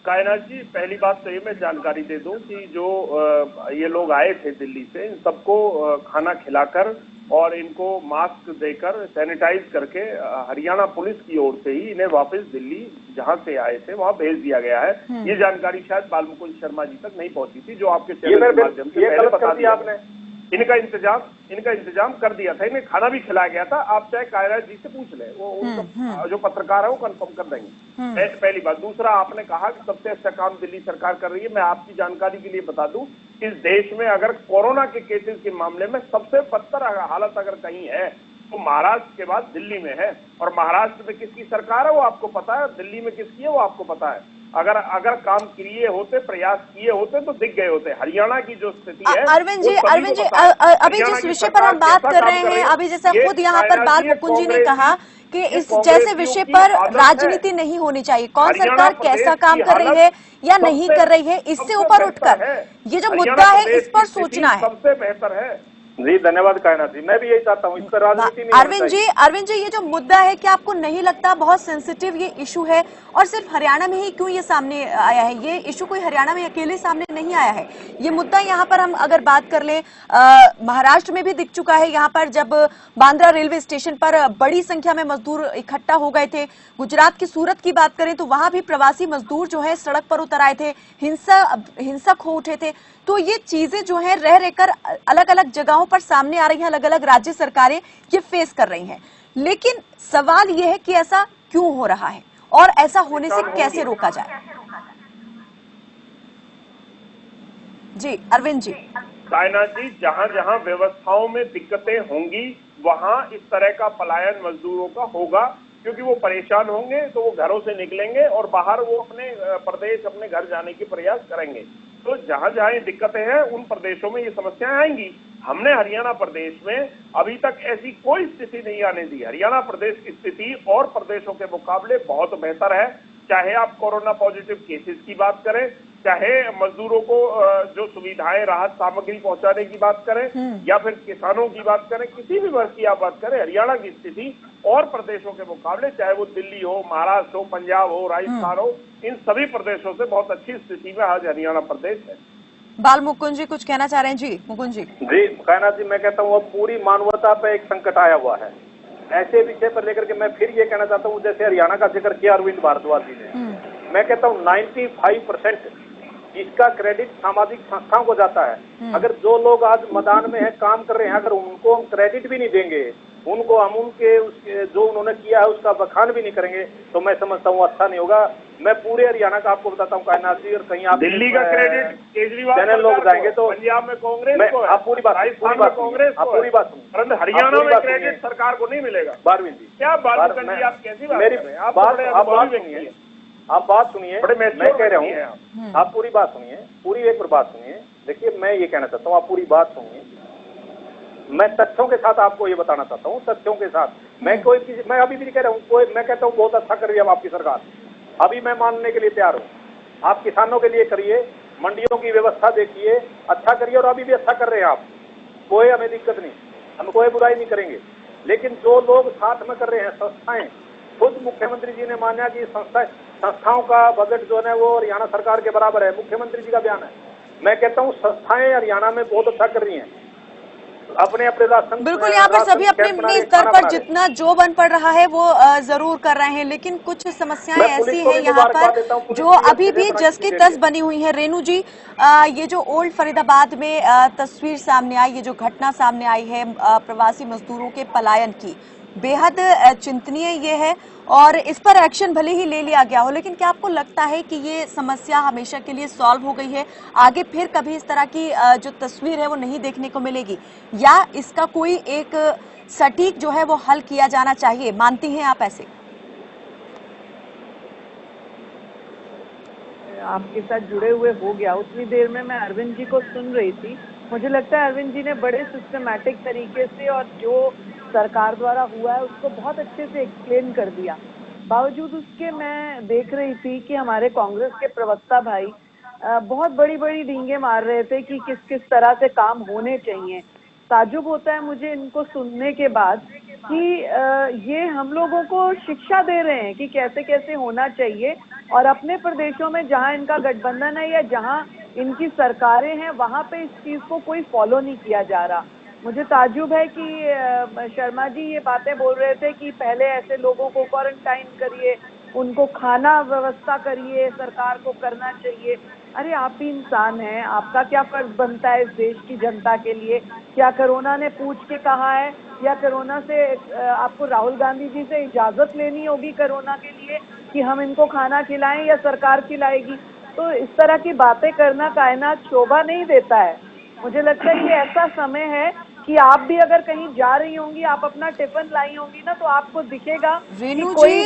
Speaker 7: कायनात जी, पहली बात तो ये मैं जानकारी दे दूं कि जो ये लोग आए थे दिल्ली से, इन सबको खाना खिलाकर और इनको मास्क देकर सैनिटाइज करके हरियाणा पुलिस की ओर से ही इन्हें वापस दिल्ली जहां से आए थे वहां भेज दिया गया है। ये जानकारी शायद बालमुकुंद शर्मा जी तक नहीं पहुंची थी, जो आपके चैनल के माध्यम से पहले बता दिया आपने। इनका इंतजाम कर दिया था, इन्हें खाना भी खिलाया गया था। आप चाहे कायराज जी से पूछ लें, वो उनका जो पत्रकार है वो कंफर्म कर देंगे। पहली बात। दूसरा, आपने कहा कि सबसे अच्छा काम दिल्ली सरकार कर रही है। मैं आपकी जानकारी के लिए बता दूं, इस देश में अगर कोरोना के केसेस के मामले में सबसे बदतर हालत अगर कहीं है तो महाराष्ट्र के बाद दिल्ली में है। और महाराष्ट्र में किसकी सरकार है वो आपको पता है, दिल्ली में किसकी है वो आपको पता है। अगर काम किए होते, प्रयास किए होते तो दिख गए होते। हरियाणा की जो स्थिति है,
Speaker 1: अरविंद जी अभी जिस विषय पर हम बात कर रहे हैं, अभी जैसे खुद यहाँ पर बालमुकुंद जी ने कहा कि इस जैसे विषय पर राजनीति नहीं होनी चाहिए, कौन सरकार कैसा काम कर रही है या नहीं कर रही है, इससे ऊपर उठकर ये जो मुद्दा है इस पर सोचना है।
Speaker 7: सबसे बेहतर है।
Speaker 8: जी धन्यवाद कायनाथ जी, मैं भी यही चाहता हूँ, इस पर राजनीति नहीं।
Speaker 1: अरविंद जी ये जो मुद्दा है, क्या आपको नहीं लगता बहुत सेंसिटिव ये इशू है, और सिर्फ हरियाणा में ही क्यों ये सामने आया है? ये इशू कोई हरियाणा में अकेले सामने नहीं आया है। ये मुद्दा यहाँ पर हम अगर बात कर लें, महाराष्ट्र में भी दिख चुका है। यहाँ पर जब बांद्रा रेलवे स्टेशन पर बड़ी संख्या में मजदूर इकट्ठा हो गए थे। गुजरात की सूरत की बात करें तो वहां भी प्रवासी मजदूर जो है सड़क पर उतर आए थे, हिंसक हो उठे थे। तो ये चीजें जो है रह रहकर अलग अलग जगहों पर सामने आ रही हैं, अलग अलग राज्य सरकारें ये फेस कर रही हैं। लेकिन सवाल ये है कि ऐसा क्यों हो रहा है और ऐसा होने से कैसे रोका जाए? जी अरविंद जी।
Speaker 7: कायनात जी, जहां जहां व्यवस्थाओं में दिक्कतें होंगी वहां इस तरह का पलायन मजदूरों का होगा, क्योंकि वो परेशान होंगे तो वो घरों से निकलेंगे और बाहर वो अपने प्रदेश, अपने घर जाने की प्रयास करेंगे। तो जहां जहां ये दिक्कतें हैं उन प्रदेशों में ये समस्याएं आएंगी। हमने हरियाणा प्रदेश में अभी तक ऐसी कोई स्थिति नहीं आने दी। हरियाणा प्रदेश की स्थिति और प्रदेशों के मुकाबले बहुत बेहतर है। चाहे आप कोरोना पॉजिटिव केसेस की बात करें, चाहे मजदूरों को जो सुविधाएं, राहत सामग्री पहुंचाने की बात करें, या फिर किसानों की बात करें, किसी भी वर्ग की आप बात करें, हरियाणा की स्थिति और प्रदेशों के मुकाबले, चाहे वो दिल्ली हो, महाराष्ट्र हो, पंजाब हो, राजस्थान हो, इन सभी प्रदेशों से बहुत अच्छी स्थिति में आज हरियाणा प्रदेश है।
Speaker 1: बाल मुकुंद जी कुछ कहना चाह रहे हैं? जी मुकुंद जी।
Speaker 8: जी कायनाथ जी, मैं कहता हूँ अब पूरी मानवता पे एक संकट आया हुआ है। ऐसे विषय पर लेकर के मैं फिर ये कहना चाहता हूँ, जैसे हरियाणा का जिक्र किया अरविंद भारद्वाज जी ने, मैं कहता हूँ 95% इसका क्रेडिट सामाजिक संस्थाओं को जाता है। अगर जो लोग आज मैदान में है, काम कर रहे हैं, अगर उनको हम क्रेडिट भी नहीं देंगे, उनको हम उनके उसके जो उन्होंने किया है उसका बखान भी नहीं करेंगे, तो मैं समझता हूँ अच्छा नहीं होगा। मैं पूरे हरियाणा का आपको बताता हूँ कायनाथ जी, और कहीं आप
Speaker 7: दिल्ली का क्रेडिट केजरीवाल
Speaker 8: चैनल लोग जाएंगे तो
Speaker 7: पंजाब में कांग्रेस को है,
Speaker 8: आप पूरी बात
Speaker 7: कांग्रेस
Speaker 8: आप पूरी बात सुनिए,
Speaker 7: परंतु हरियाणा में क्रेडिट सरकार को नहीं मिलेगा।
Speaker 8: बारहवीं जी
Speaker 7: क्या बात कर रही है आप? कैसी बात
Speaker 8: मेरी
Speaker 7: कर रहे हैं आप?
Speaker 8: आप बात सुनिए, मैं कह रहा हूँ आप पूरी बात सुनिए, पूरी एक बार बात सुनिए। देखिए मैं ये कहना चाहता हूँ, आप पूरी बात सुनिए। मैं तथ्यों के साथ आपको ये बताना चाहता हूँ, तथ्यों के साथ। मैं अभी भी कह रहा हूँ, मैं कहता हूँ बहुत अच्छा कर रही है आपकी सरकार, अभी मैं मानने के लिए तैयार हूँ। आप किसानों के लिए करिए, मंडियों की व्यवस्था देखिए, अच्छा करिए, और अभी भी अच्छा कर रहे हैं आप, कोई हमें दिक्कत नहीं, हम कोई बुराई नहीं करेंगे। लेकिन जो लोग साथ में कर रहे हैं, संस्थाएं, खुद मुख्यमंत्री जी ने माना कि संस्थाओं का बजट जो है वो हरियाणा सरकार के बराबर है, मुख्यमंत्री जी का बयान है। मैं कहता हूँ संस्थाएं हरियाणा में बहुत अच्छा कर रही हैं, अपने राशन,
Speaker 1: बिल्कुल यहाँ पर सभी अपने अपने स्तर पर जितना जो बन पड़ रहा है वो जरूर कर रहे हैं, लेकिन कुछ समस्याएं ऐसी हैं यहाँ पर जो अभी भी जस की तस बनी हुई है। रेणु जी, ये जो ओल्ड फरीदाबाद में तस्वीर सामने आई, ये जो घटना सामने आई है प्रवासी मजदूरों के पलायन की, बेहद चिंतनीय ये है और इस पर एक्शन भले ही ले लिया गया हो, लेकिन क्या आपको लगता है कि ये समस्या हमेशा के लिए सॉल्व हो गई है, आगे फिर कभी इस तरह की जो तस्वीर है वो नहीं देखने को मिलेगी, या इसका कोई एक सटीक जो है वो हल किया जाना चाहिए? मानती हैं आप ऐसे?
Speaker 9: आपके साथ जुड़े हुए हो गया, उतनी देर में मैं अरविंद जी को सुन रही थी। मुझे लगता है अरविंद जी ने बड़े सिस्टमैटिक तरीके से और जो सरकार द्वारा हुआ है उसको बहुत अच्छे से एक्सप्लेन कर दिया। बावजूद उसके मैं देख रही थी कि हमारे कांग्रेस के प्रवक्ता भाई बहुत बड़ी बड़ी डींगे मार रहे थे कि किस किस तरह से काम होने चाहिए। ताज्जुब होता है मुझे इनको सुनने के बाद कि ये हम लोगों को शिक्षा दे रहे हैं कि कैसे कैसे होना चाहिए, और अपने प्रदेशों में जहां इनका गठबंधन है या जहां इनकी सरकारें हैं वहां पे इस चीज को कोई फॉलो नहीं किया जा रहा। मुझे ताज्जुब है कि शर्मा जी ये बातें बोल रहे थे कि पहले ऐसे लोगों को क्वारंटाइन करिए, उनको खाना व्यवस्था करिए, सरकार को करना चाहिए। अरे आप भी इंसान हैं, आपका क्या फर्ज बनता है इस देश की जनता के लिए? क्या कोरोना ने पूछ के कहा है, या कोरोना से आपको राहुल गांधी जी से इजाजत लेनी होगी कोरोना के लिए कि हम इनको खाना खिलाएं या सरकार खिलाएगी? तो इस तरह की बातें करना कायनात शोभा नहीं देता है। मुझे लगता है कि ऐसा समय है कि आप भी अगर कहीं जा रही होंगी, आप अपना टिफिन लाई होंगी ना, तो आपको दिखेगा
Speaker 1: रेणु जी,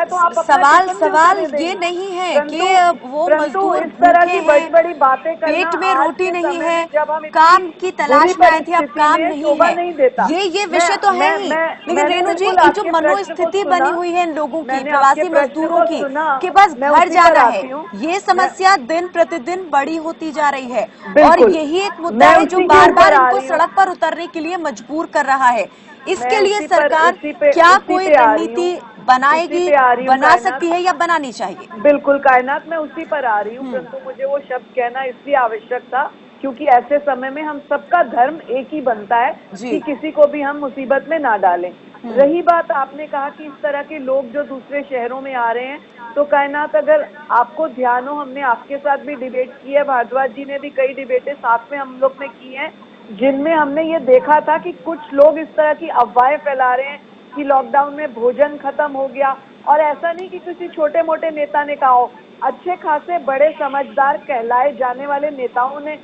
Speaker 1: तो सवाल ये नहीं है कि वो मजदूर
Speaker 9: इस तरह की बड़ी बड़ी बातें करना,
Speaker 1: पेट में रोटी नहीं है, काम की तलाश में आए थे, अब काम नहीं है, ये विषय तो है ही। लेकिन रेणु जी, ये जो मनोस्थिति बनी हुई है इन लोगों की, प्रवासी मजदूरों की, कि बस घर जाना है, ये समस्या दिन प्रतिदिन बड़ी होती जा रही है, और यही एक मुद्दा है जो बार बार को सड़क पर उतरने के लिए मजबूर कर रहा है। इसके लिए सरकार क्या कोई रणनीति बनाएगी, बना सकती है या बनानी चाहिए?
Speaker 9: बिल्कुल कायनात, मैं उसी पर आ रही हूँ, परंतु मुझे वो शब्द कहना इसलिए आवश्यक था क्योंकि ऐसे समय में हम सबका धर्म एक ही बनता है कि किसी को भी हम मुसीबत में ना डालें। रही बात, आपने कहा कि इस तरह के लोग जो दूसरे शहरों में आ रहे हैं, तो कायनात अगर आपको ध्यान हो, हमने आपके साथ भी डिबेट की है, भारद्वाज जी ने भी कई डिबेटें साथ में हम लोग ने की हैं, जिनमें हमने ये देखा था कि कुछ लोग इस तरह की अफवाहें फैला रहे हैं कि लॉकडाउन में भोजन खत्म हो गया, और ऐसा नहीं कि किसी छोटे मोटे नेता ने कहा हो, अच्छे खासे बड़े समझदार कहलाए जाने वाले नेताओं ने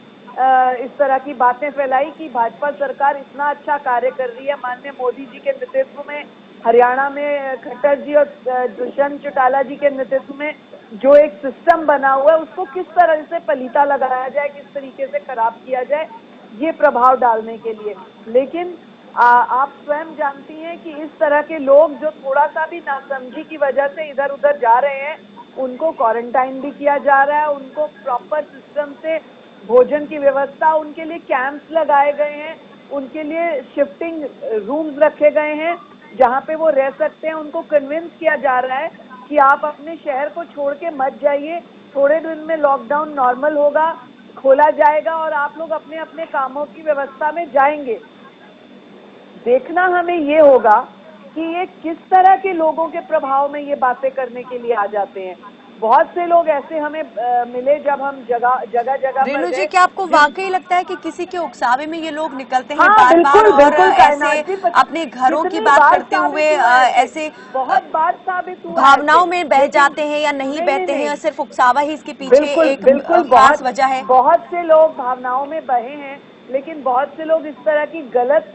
Speaker 9: इस तरह की बातें फैलाई कि भाजपा सरकार इतना अच्छा कार्य कर रही है। माननीय मोदी जी के नेतृत्व में हरियाणा में खट्टर जी और दुष्यंत चौटाला जी के नेतृत्व में जो एक सिस्टम बना हुआ है उसको किस तरह से पलीता लगाया जाए, किस तरीके से खराब किया जाए, ये प्रभाव डालने के लिए। लेकिन आप स्वयं जानती हैं कि इस तरह के लोग जो थोड़ा सा भी नासमझी की वजह से इधर उधर जा रहे हैं, उनको क्वारंटाइन भी किया जा रहा है, उनको प्रॉपर सिस्टम से भोजन की व्यवस्था, उनके लिए कैंप्स लगाए गए हैं, उनके लिए शिफ्टिंग रूम्स रखे गए हैं जहां पे वो रह सकते हैं। उनको कन्विंस किया जा रहा है कि आप अपने शहर को छोड़ के मत जाइए, थोड़े दिन में लॉकडाउन नॉर्मल होगा, खोला जाएगा और आप लोग अपने अपने कामों की व्यवस्था में जाएंगे। देखना हमें ये होगा कि ये किस तरह के लोगों के प्रभाव में ये बातें करने के लिए आ जाते हैं। बहुत से लोग ऐसे हमें मिले जब हम जगह जगह
Speaker 1: रेणु जी, क्या आपको वाकई लगता है कि किसी के उकसावे में ये लोग निकलते हैं
Speaker 9: हाँ,
Speaker 1: बार बार
Speaker 9: बिल्कुल,
Speaker 1: और
Speaker 9: बिल्कुल,
Speaker 1: ऐसे अपने घरों की बात करते हुए ऐसे
Speaker 9: बहुत बार साबित हुआ
Speaker 1: भावनाओं में बह जाते हैं या नहीं बहते हैं, या सिर्फ उकसावा ही इसके पीछे एक
Speaker 9: बिल्कुल
Speaker 1: खास वजह है?
Speaker 9: बहुत से लोग भावनाओं में बहे हैं, लेकिन बहुत से लोग इस तरह की गलत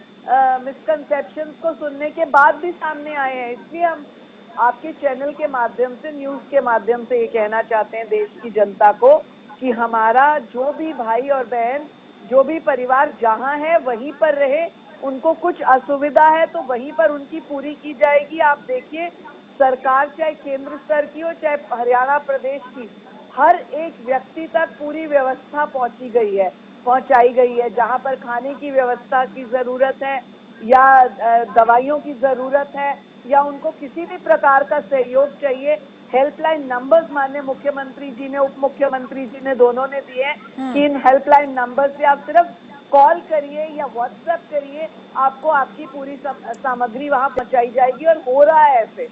Speaker 9: मिसकंसेप्शंस को सुनने के बाद भी सामने आए हैं। इसलिए हम आपके चैनल के माध्यम से, न्यूज के माध्यम से ये कहना चाहते हैं देश की जनता को कि हमारा जो भी भाई और बहन, जो भी परिवार जहां है वहीं पर रहे। उनको कुछ असुविधा है तो वहीं पर उनकी पूरी की जाएगी। आप देखिए, सरकार चाहे केंद्र स्तर की हो चाहे हरियाणा प्रदेश की, हर एक व्यक्ति तक पूरी व्यवस्था पहुंचाई गई है। जहां पर खाने की व्यवस्था की जरूरत है या दवाइयों की जरूरत है या उनको किसी भी प्रकार का सहयोग चाहिए, हेल्पलाइन नंबर्स माननीय मुख्यमंत्री जी ने, उप मुख्यमंत्री जी ने, दोनों ने दिए हैं कि इन हेल्पलाइन नंबर से आप सिर्फ कॉल करिए या व्हाट्सएप करिए, आपको आपकी पूरी सामग्री वहां पहुंचाई जाएगी। और हो रहा है ऐसे।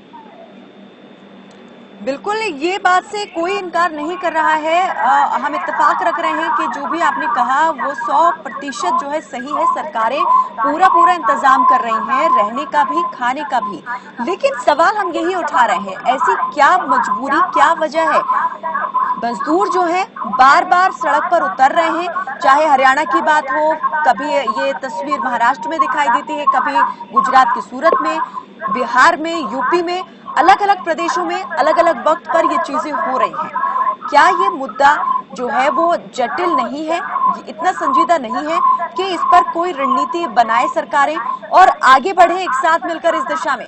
Speaker 1: बिल्कुल, ये बात से कोई इनकार नहीं कर रहा है। हम इत्तेफाक रख रहे हैं कि जो भी आपने कहा वो 100% जो है सही है। सरकारें पूरा इंतजाम कर रही हैं, रहने का भी, खाने का भी। लेकिन सवाल हम यही उठा रहे हैं, ऐसी क्या मजबूरी, क्या वजह है? मजदूर जो है बार बार सड़क पर उतर रहे हैं, चाहे हरियाणा की बात हो, कभी ये तस्वीर महाराष्ट्र में दिखाई देती है, कभी गुजरात की सूरत में, बिहार में, यूपी में, अलग अलग प्रदेशों में अलग अलग वक्त पर ये चीजें हो रही हैं। क्या ये मुद्दा जो है वो जटिल नहीं है, इतना संजीदा नहीं है कि इस पर कोई रणनीति बनाए सरकारें और आगे बढ़े एक साथ मिलकर इस दिशा में?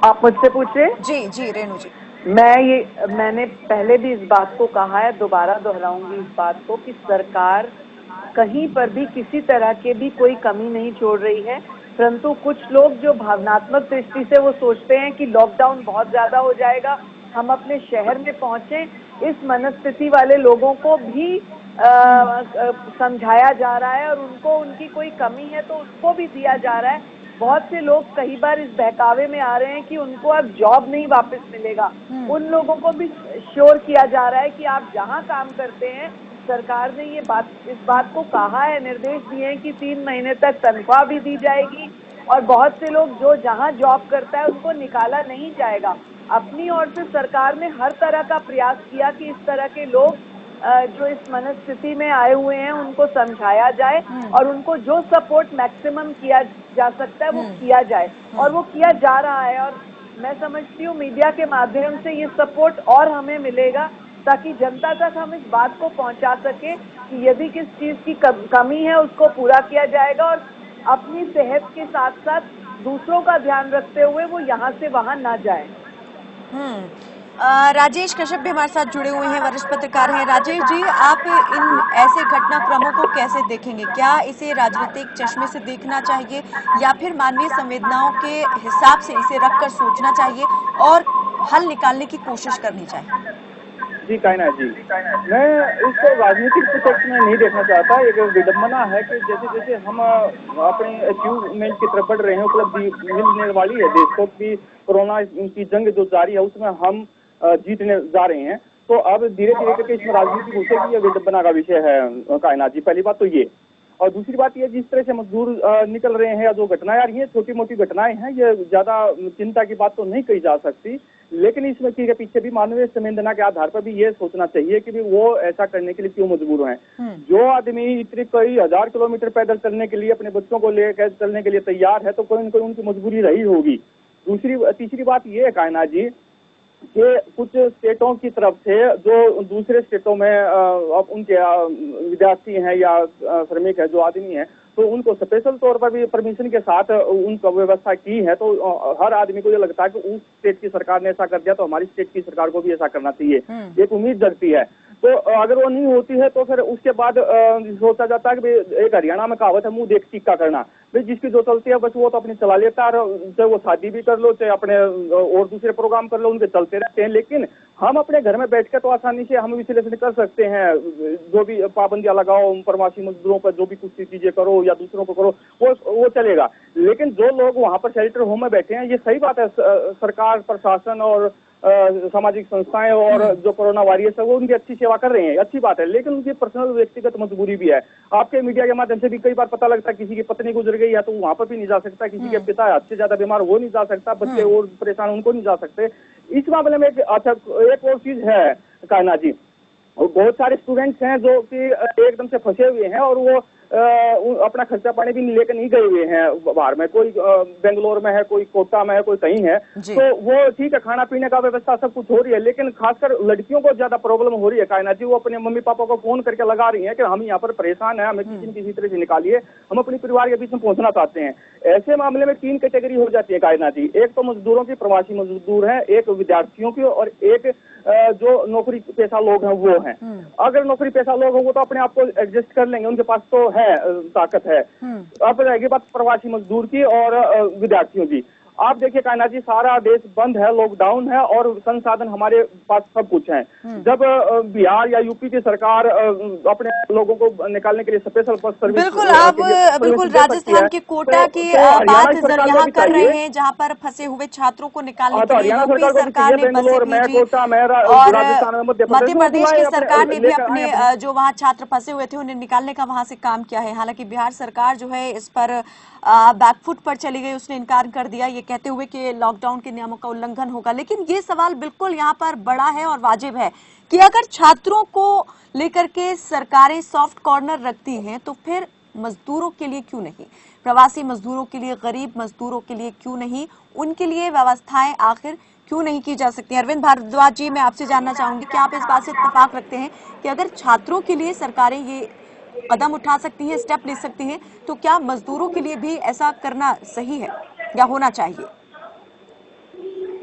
Speaker 9: आप मुझसे पूछे?
Speaker 1: जी रेणु जी।
Speaker 9: मैंने पहले भी इस बात को कहा है, दोबारा दोहराऊंगी इस बात को कि सरकार कहीं पर भी किसी तरह के भी कोई कमी नहीं छोड़ रही है। परंतु कुछ लोग जो भावनात्मक दृष्टि से वो सोचते हैं कि लॉकडाउन बहुत ज्यादा हो जाएगा, हम अपने शहर में पहुंचे, इस मनस्थिति वाले लोगों को भी समझाया जा रहा है और उनको उनकी कोई कमी है तो उसको भी दिया जा रहा है। बहुत से लोग कई बार इस बहकावे में आ रहे हैं कि उनको अब जॉब नहीं वापस मिलेगा, उन लोगों को भी श्योर किया जा रहा है कि आप जहां काम करते हैं, सरकार ने इस बात को कहा है, निर्देश दिए हैं कि 3 महीने तक तनख्वाह भी दी जाएगी और बहुत से लोग जो जहां जॉब करता है उनको निकाला नहीं जाएगा। अपनी ओर से सरकार ने हर तरह का प्रयास किया कि इस तरह के लोग जो इस मनस्थिति में आए हुए हैं उनको समझाया जाए और उनको जो सपोर्ट मैक्सिमम किया जा सकता है वो किया जाए, और वो किया जा रहा है। और मैं समझती हूँ मीडिया के माध्यम से ये सपोर्ट और हमें मिलेगा ताकि जनता तक हम इस बात को पहुंचा सके कि यदि किस चीज की कमी है उसको पूरा किया जाएगा और अपनी सेहत के साथ साथ दूसरों का ध्यान रखते हुए वो यहाँ से वहां ना जाए।
Speaker 1: राजेश कश्यप भी हमारे साथ जुड़े हुए हैं, वरिष्ठ पत्रकार हैं। राजेश जी, आप इन ऐसे घटनाक्रमों को कैसे देखेंगे? क्या इसे राजनीतिक चश्मे से देखना चाहिए या फिर मानवीय संवेदनाओं के हिसाब से इसे रखकर सोचना चाहिए और हल निकालने की कोशिश करनी चाहिए?
Speaker 10: जी कायनात जी, मैं इसको राजनीतिक पक्ष में नहीं देखना चाहता। एक विडम्बना है कि जैसे जैसे हम अपने अचीवमेंट की तरफ बढ़ रहे हैं, उपलब्धि मिलने वाली है देश को कि कोरोना की जंग जो जारी है उसमें हम जीतने जा रहे हैं, तो अब धीरे धीरे करके इसमें राजनीति घुसेगी, ये विडम्बना का विषय है कायनात जी। पहली बात तो ये, और दूसरी बात ये, जिस तरह से मजदूर निकल रहे हैं या जो घटनाएं आ रही हैं, छोटी मोटी घटनाएं हैं, ये ज्यादा चिंता की बात तो नहीं कही जा सकती, लेकिन इसमें के पीछे भी मानवीय संवेदना के आधार पर भी ये सोचना चाहिए कि भी वो ऐसा करने के लिए क्यों मजबूर हैं। जो आदमी इतने कई 1000 किलोमीटर पैदल चलने के लिए, अपने बच्चों को लेकर चलने के लिए तैयार है, तो कोई न कोई उनकी मजबूरी रही होगी। तीसरी बात ये है कायनात जी कि कुछ स्टेटों की तरफ से जो दूसरे स्टेटों में अब उनके विद्यार्थी हैं या श्रमिक है, जो आदमी है, तो उनको स्पेशल तौर पर भी परमिशन के साथ उनका व्यवस्था की है, तो हर आदमी को ये लगता है कि उस स्टेट की सरकार ने ऐसा कर दिया तो हमारी स्टेट की सरकार को भी ऐसा करना चाहिए, एक उम्मीद जगती है। तो अगर वो नहीं होती है तो फिर उसके बाद सोचा जाता है कि एक हरियाणा में कहावत है, मुंह देख टीका करना, भाई जिसकी जो चलती है बस वो तो अपनी चला लेता है, चाहे वो शादी भी कर लो, चाहे अपने और दूसरे प्रोग्राम कर लो, उनके चलते रहते हैं। लेकिन हम अपने घर में बैठकर तो आसानी से हम विश्लेषण कर सकते हैं, जो भी पाबंदियां लगाओ प्रवासी मजदूरों पर, जो भी कुछ चीजें करो या दूसरों को करो, वो चलेगा। लेकिन जो लोग वहां पर शेल्टर होम में बैठे हैं, ये सही बात है, सरकार, प्रशासन और सामाजिक संस्थाएं और जो कोरोना वॉरियर्स है वो उनकी अच्छी सेवा कर रहे हैं, अच्छी बात है। लेकिन उनकी पर्सनल व्यक्तिगत मजबूरी भी है। आपके मीडिया के माध्यम से भी कई बार पता लगता है किसी की पत्नी गुजर गई है तो वहां पर भी नहीं जा सकता, किसी के पिता हद से ज्यादा बीमार वो नहीं जा सकता, बच्चे और परेशान उनको नहीं जा सकते। इस मामले में अच्छा एक और चीज है कायनात जी, बहुत सारे स्टूडेंट्स हैं जो कि एकदम से फंसे हुए हैं और वो अपना खर्चा पानी भी लेकर नहीं गए हुए हैं बाहर में, कोई बेंगलोर में है, कोई कोटा में है, कोई कहीं है, तो वो ठीक है, खाना पीने का व्यवस्था सब कुछ हो रही है। लेकिन खासकर लड़कियों को ज्यादा प्रॉब्लम हो रही है कायनात जी, वो अपने मम्मी पापा को फोन करके लगा रही है कि हम यहाँ पर परेशान है, हमें किसी न किसी तरह से निकालिए, हम अपने परिवार के बीच में पहुंचना चाहते हैं। ऐसे मामले में 3 कैटेगरी हो जाती है कायनात जी, एक तो मजदूरों की, प्रवासी मजदूर है, एक विद्यार्थियों की, और एक जो नौकरी पेशा लोग हैं वो हैं। अगर नौकरी पेशा लोग होंगे तो अपने आप को एडजस्ट कर लेंगे, उनके पास तो है ताकत है। अब रहेगी बात प्रवासी मजदूर की और विद्यार्थियों की। आप देखिए कायनात जी, सारा देश बंद है, लॉकडाउन है और संसाधन हमारे पास सब कुछ है। जब बिहार या यूपी की सरकार अपने लोगों को निकालने के लिए स्पेशल बस सर्विस,
Speaker 1: बिल्कुल आप बिल्कुल राजस्थान के कोटा की बात यहाँ कर रहे हैं, जहाँ पर फंसे हुए छात्रों को निकालने के लिए यूपी सरकार ने बसें भेजी और मध्य प्रदेश की सरकार ने भी अपने जो वहाँ छात्र फंसे हुए थे उन्हें निकालने का वहां से काम किया है। हालांकि बिहार सरकार जो है इस पर बैकफुट पर चली गई, उसने इनकार कर दिया ये कहते हुए कि लॉकडाउन के नियमों का उल्लंघन होगा। लेकिन ये सवाल बिल्कुल यहाँ पर बड़ा है और वाजिब है कि अगर छात्रों को लेकर के सरकारें सॉफ्ट कॉर्नर रखती हैं तो फिर मजदूरों के लिए क्यों नहीं, प्रवासी मजदूरों के लिए, गरीब मजदूरों के लिए क्यों नहीं, उनके लिए व्यवस्थाएं आखिर क्यों नहीं की जा सकती। अरविंद भारद्वाज जी, मैं आपसे जानना चाहूंगी कि आप इस बात से इत्तेफाक रखते हैं कि अगर छात्रों के लिए सरकारें ये कदम उठा सकती हैं, स्टेप ले सकती हैं, तो क्या मजदूरों के लिए भी ऐसा करना सही है या होना चाहिए?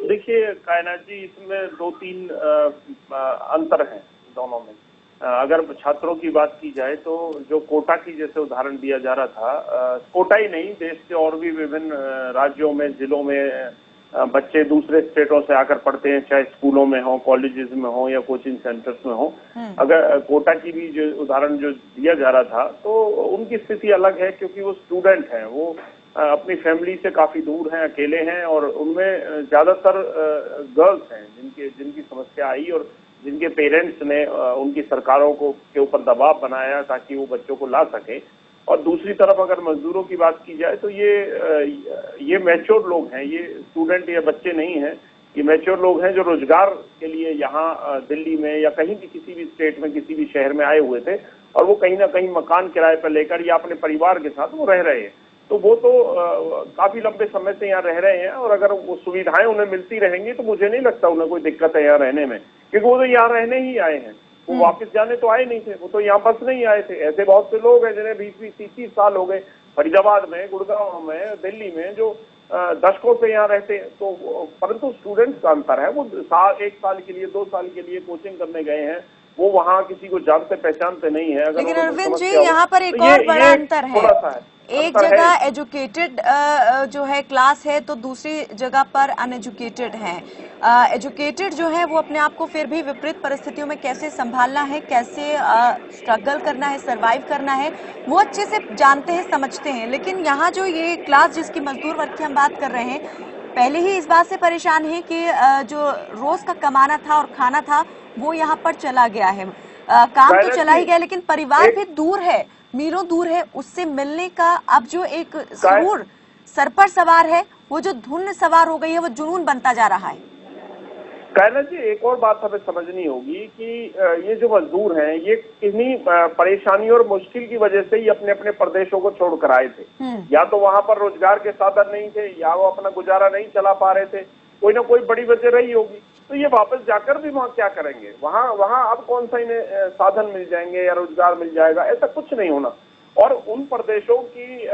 Speaker 7: देखिए कायनात जी, इसमें 2-3 अंतर हैं दोनों में। अगर छात्रों की बात की जाए तो जो कोटा की जैसे उदाहरण दिया जा रहा था, कोटा ही नहीं, देश के और भी विभिन्न राज्यों में, जिलों में बच्चे दूसरे स्टेटों से आकर पढ़ते हैं, चाहे स्कूलों में हो, कॉलेजेस में हो या कोचिंग सेंटर्स में हो। अगर कोटा की भी जो उदाहरण जो दिया जा रहा था तो उनकी स्थिति अलग है, क्योंकि वो स्टूडेंट हैं, वो अपनी फैमिली से काफी दूर हैं, अकेले हैं, और उनमें ज्यादातर गर्ल्स हैं जिनकी समस्या आई और जिनके पेरेंट्स ने उनकी सरकारों के ऊपर दबाव बनाया ताकि वो बच्चों को ला सके। और दूसरी तरफ अगर मजदूरों की बात की जाए तो ये मैच्योर लोग हैं, ये स्टूडेंट या बच्चे नहीं हैं, ये मैच्योर लोग हैं जो रोजगार के लिए यहाँ दिल्ली में या कहीं भी किसी भी स्टेट में, किसी भी शहर में आए हुए थे, और वो कहीं ना कहीं मकान किराए पर लेकर या अपने परिवार के साथ वो रह रहे हैं। तो वो तो काफी लंबे समय से यहाँ रह रहे हैं, और अगर वो सुविधाएं उन्हें मिलती रहेंगी तो मुझे नहीं लगता उन्हें कोई दिक्कत है यहाँ रहने में, क्योंकि वो तो यहाँ रहने ही आए हैं, वो वापस जाने तो आए नहीं थे, वो तो यहाँ बस नहीं आए थे। ऐसे बहुत से लोग हैं जिन्हें 20-30 साल हो गए फरीदाबाद में, गुड़गांव में, दिल्ली में, जो दशकों से यहाँ रहते हैं। तो परंतु स्टूडेंट्स का अंतर है, वो 1 साल के लिए, 2 साल के लिए कोचिंग करने गए हैं, वो वहाँ किसी को जानते पहचानते नहीं है।
Speaker 1: लेकिन अरविंद जी, यहाँ पर एक और बड़ा अंतर है, एक जगह एजुकेटेड जो है क्लास है तो दूसरी जगह पर अनएजुकेटेड है। एजुकेटेड जो है वो अपने आप को फिर भी विपरीत परिस्थितियों में कैसे संभालना है, कैसे स्ट्रगल करना है, सरवाइव करना है, वो अच्छे से जानते हैं, समझते हैं। लेकिन यहाँ जो ये क्लास जिसकी मजदूर वर्ग की हम बात कर रहे हैं, पहले ही इस बात से परेशान है कि जो रोज का कमाना था और खाना था वो यहाँ पर चला गया है। काम तो चला ही गया, लेकिन परिवार भी दूर है, मीलों दूर है, उससे मिलने का अब जो एक सुरूर सर पर सवार है, वो जो धुन सवार हो गई है, वो जुनून बनता जा रहा है।
Speaker 7: कायनात जी, एक और बात हमें समझनी होगी कि ये जो मजदूर हैं, ये किन्हीं परेशानी और मुश्किल की वजह से ही अपने अपने प्रदेशों को छोड़कर आए थे। या तो वहां पर रोजगार के साधन नहीं थे, या वो अपना गुजारा नहीं चला पा रहे थे, कोई ना कोई बड़ी वजह रही होगी। तो ये वापस जाकर भी वहाँ क्या करेंगे, वहाँ अब कौन सा इन्हें साधन मिल जाएंगे या रोजगार मिल जाएगा, ऐसा कुछ नहीं होना। और उन प्रदेशों की